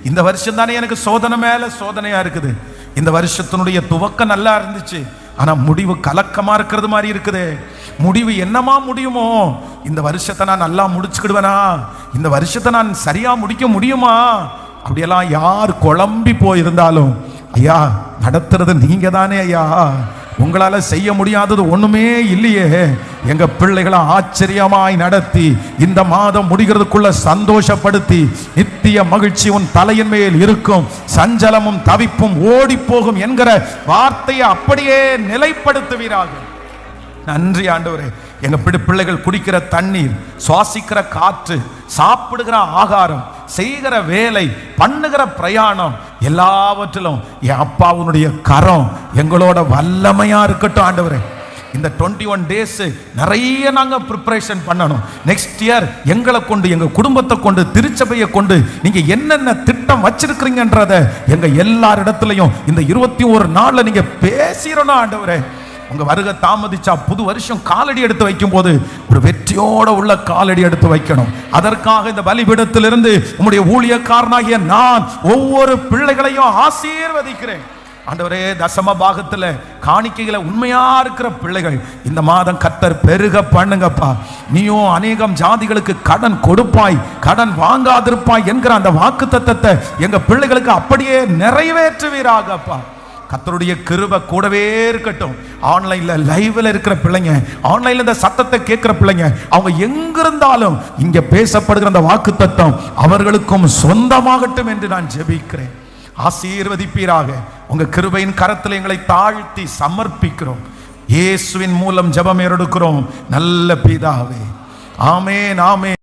இந்த வருஷம் தானே எனக்கு சோதனை மேல சோதனையா இருக்குது. இந்த வருஷத்தினுடைய துவக்கம் நல்லா இருந்துச்சு, ஆனா முடிவு கலக்கமா இருக்கிறது மாதிரி இருக்குது. முடிவு என்னமா முடியுமோ? இந்த வருஷத்தை நான் நல்லா முடிச்சுக்கிடுவேனா? இந்த வருஷத்தை நான் சரியா முடிக்க முடியுமா? அப்படியெல்லாம் யார் குழம்பி போயிருந்தாலும், ஐயா நடத்துறது நீங்க தானே ஐயா, உங்களால செய்ய முடியாதது ஒண்ணுமே இல்லையே. எங்க பிள்ளைகளை ஆச்சரியமாய் நடத்தி இந்த மாதம் முடிகிறதுக்குள்ள சந்தோஷப்படுத்தி நித்திய மகிழ்ச்சி உன் தலையின் மேல் இருக்கும், சஞ்சலமும் தவிப்பும் ஓடி போகும் என்கிற வார்த்தையை அப்படியே நிலைப்படுத்துவீராக. நன்றி ஆண்டவரே. எங்க பிள்ளைகள் குடிக்கிற தண்ணீர், சுவாசிக்கிற காற்று, சாப்பிடுகிற ஆகாரம், செய்கிற வேலை, பண்ணுகிற பிரயாணம் எல்லாவற்றிலும் என் அப்பாவுடைய கரம் எங்களோட வல்லமையா இருக்கட்டும் ஆண்டவரே. இந்த 21 டேஸ் நிறைய நாங்க ப்ரிப்பரேஷன் பண்ணணும். நெக்ஸ்ட் இயர் எங்களை கொண்டு, எங்க குடும்பத்தை கொண்டு, திருச்சபையை கொண்டு நீங்க என்னென்ன திட்டம் வச்சிருக்கிறீங்கன்றத எங்க எல்லாரிடத்திலையும் இந்த 21 நாள்ல நீங்க பேசிடணும் ஆண்டவரே. உங்க வருகை தாமதிச்சா புது வருஷம் காலடி எடுத்து வைக்கும் போது ஒரு வெற்றியோட உள்ள காலடி எடுத்து வைக்கணும். அதற்காக இந்த பலிபீடத்திலிருந்து உம்முடைய ஊழியக்காரனாகிய நான் ஒவ்வொரு பிள்ளைகளையும் ஆசீர்வதிக்கிறேன் ஆண்டவரே. தசம பாகத்துல காணிக்கைகளை உண்மையா இருக்கிற பிள்ளைகள் இந்த மாதம் கர்த்தர் பெருக பண்ணுங்கப்பா. நீயும் அநேகம் ஜாதிகளுக்கு கடன் கொடுப்பாய், கடன் வாங்காதிருப்பாய் என்கிற அந்த வாக்கு தத்தத்தை எங்க பிள்ளைகளுக்கு அப்படியே நிறைவேற்றுவீராகப்பா. கர்த்தருடைய கிருபை கூடவே இருக்கட்டும். ஆன்லைன்ல லைவ்ல இருக்கிற பிள்ளைங்க, ஆன்லைன்ல இந்த சத்தத்தை கேட்கிற பிள்ளைங்க, அவங்க எங்கிருந்தாலும் இங்க பேசப்படுகிற அந்த வாக்கு தத்தம் அவர்களுக்கும் சொந்தமாகட்டும் என்று நான் ஜெபிக்கிறேன். ஆசீர்வதிப்பீராக. உங்க கிருபையின் கரத்தில் எங்களை தாழ்த்தி சமர்ப்பிக்கிறோம். இயேசுவின் மூலம் ஜெபம் எடுக்கிறோம் நல்ல பிதாவே. ஆமென், ஆமென்.